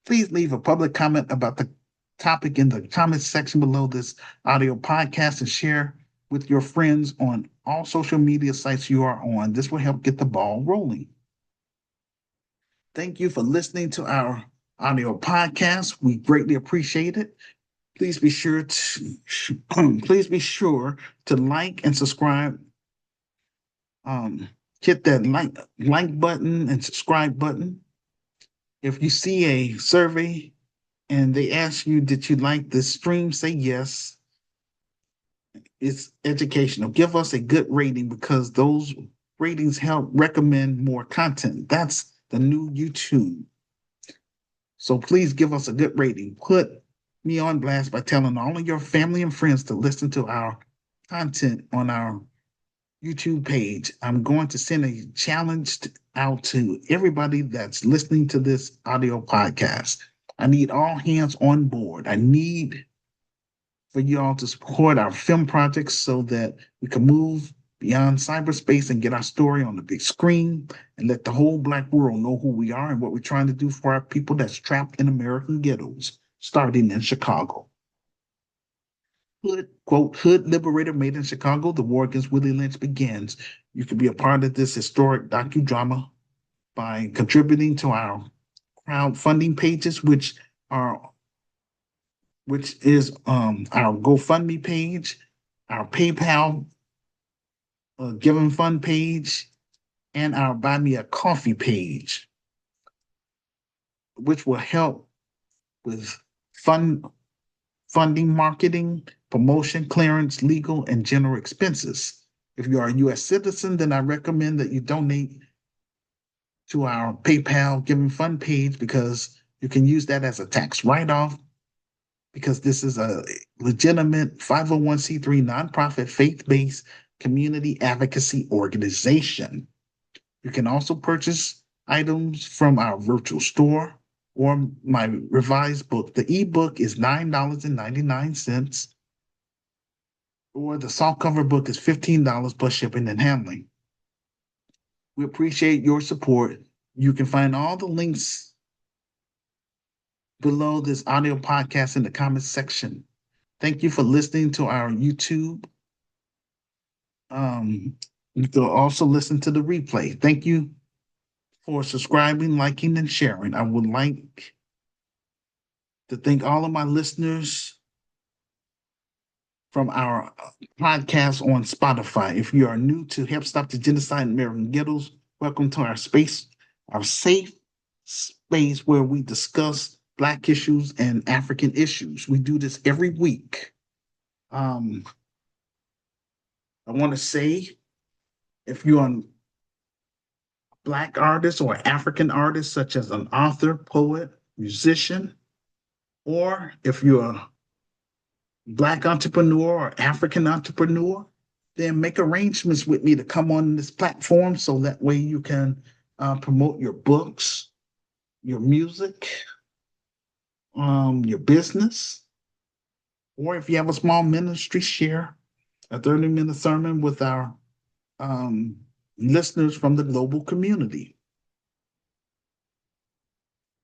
Please leave a public comment about the topic in the comments section below this audio podcast and share with your friends on all social media sites you are on. This will help get the ball rolling. Thank you for listening to our audio podcast. We greatly appreciate it. Please be sure to like and subscribe. Hit that like button and subscribe button. If you see a survey and they ask you, did you like this stream? Say yes. It's educational. Give us a good rating because those ratings help recommend more content. That's the new YouTube. So please give us a good rating. Put me on blast by telling all of your family and friends to listen to our content on our YouTube page. I'm going to send a challenge out to everybody that's listening to this audio podcast. I need all hands on board. I need for y'all to support our film projects so that we can move beyond cyberspace and get our story on the big screen and let the whole Black world know who we are and what we're trying to do for our people that's trapped in American ghettos, starting in Chicago. Hood Liberator made in Chicago, the war against Willie Lynch begins. You can be a part of this historic docudrama by contributing to our crowdfunding pages, which is our GoFundMe page, our PayPal Giving Fund page, and our Buy Me a Coffee page, which will help with funding, marketing, promotion, clearance, legal, and general expenses. If you are a U.S. citizen, then I recommend that you donate to our PayPal Giving Fund page because you can use that as a tax write-off because this is a legitimate 501c3 nonprofit faith-based community advocacy organization. You can also purchase items from our virtual store or my revised book. The ebook is $9.99, or the softcover book is $15 plus shipping and handling. We appreciate your support. You can find all the links below this audio podcast in the comments section. Thank you for listening to our YouTube. You can also listen to the replay. Thank you for subscribing, liking, and sharing. I would like to thank all of my listeners from our podcast on Spotify. If you are new to Help Stop the Genocide in American Ghettos, welcome to our space, our safe space where we discuss Black issues and African issues. We do this every week. I want to say if you're a Black artist or African artist, such as an author, poet, musician, or if you're a Black entrepreneur or African entrepreneur, then make arrangements with me to come on this platform so that way you can promote your books, your music, your business, or if you have a small ministry, share a 30-minute sermon with our listeners from the global community.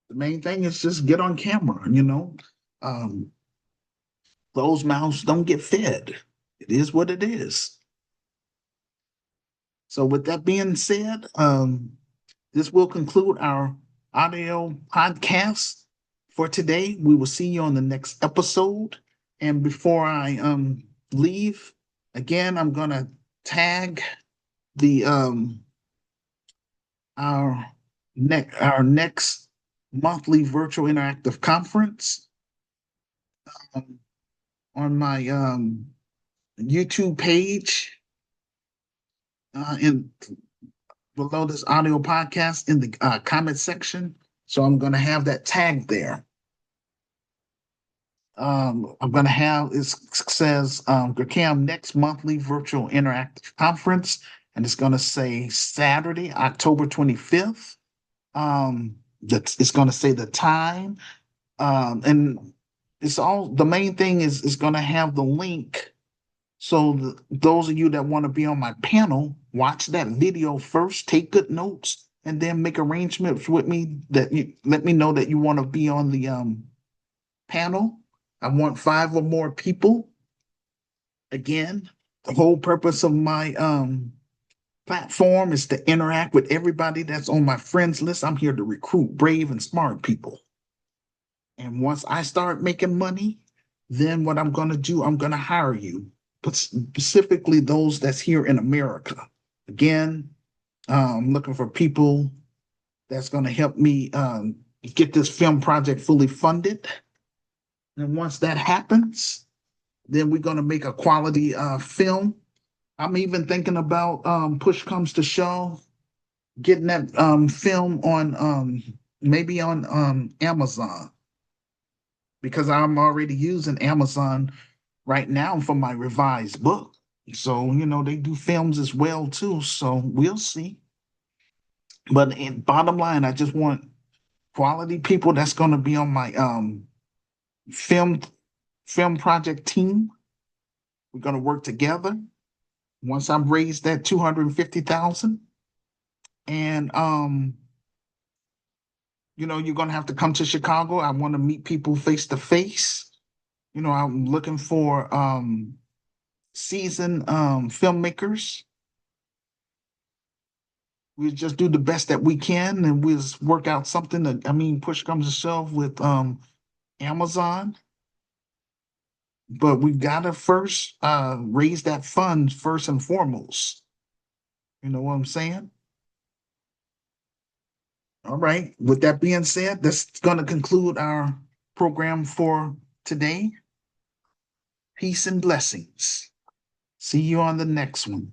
The main thing is just get on camera, Those mouths don't get fed. It is what it is. So with that being said, this will conclude our audio podcast for today. We will see you on the next episode. And before I leave, again, I'm gonna tag the our next monthly virtual interactive conference on my YouTube page in below this audio podcast in the comment section. So I'm going to have that tag there. I'm going to have it says GRCAM next monthly virtual interactive conference, and it's going to say Saturday, October 25th. It's going to say the time, and it's all the main thing is going to have the link. So those of you that want to be on my panel, watch that video first, take good notes, and then make arrangements with me that you let me know that you want to be on the panel. I want 5 or more people. Again, the whole purpose of my platform is to interact with everybody that's on my friends list. I'm here to recruit brave and smart people. And once I start making money, then what I'm going to do, I'm going to hire you, but specifically those that's here in America. Again, I'm looking for people that's going to help me get this film project fully funded. And once that happens, then we're going to make a quality film. I'm even thinking about push comes to shove, getting that film on maybe on Amazon, because I'm already using Amazon right now for my revised book. So, they do films as well too. So we'll see. But in bottom line, I just want quality people that's going to be on my film project team. We're going to work together. Once I've raised that 250,000, and you're going to have to come to Chicago. I want to meet people face to face. I'm looking for seasoned filmmakers. We just do the best that we can, and we'll work out something that, push comes to shove with Amazon. But we've got to first raise that fund first and foremost. You know what I'm saying? All right. With that being said, that's going to conclude our program for today. Peace and blessings. See you on the next one.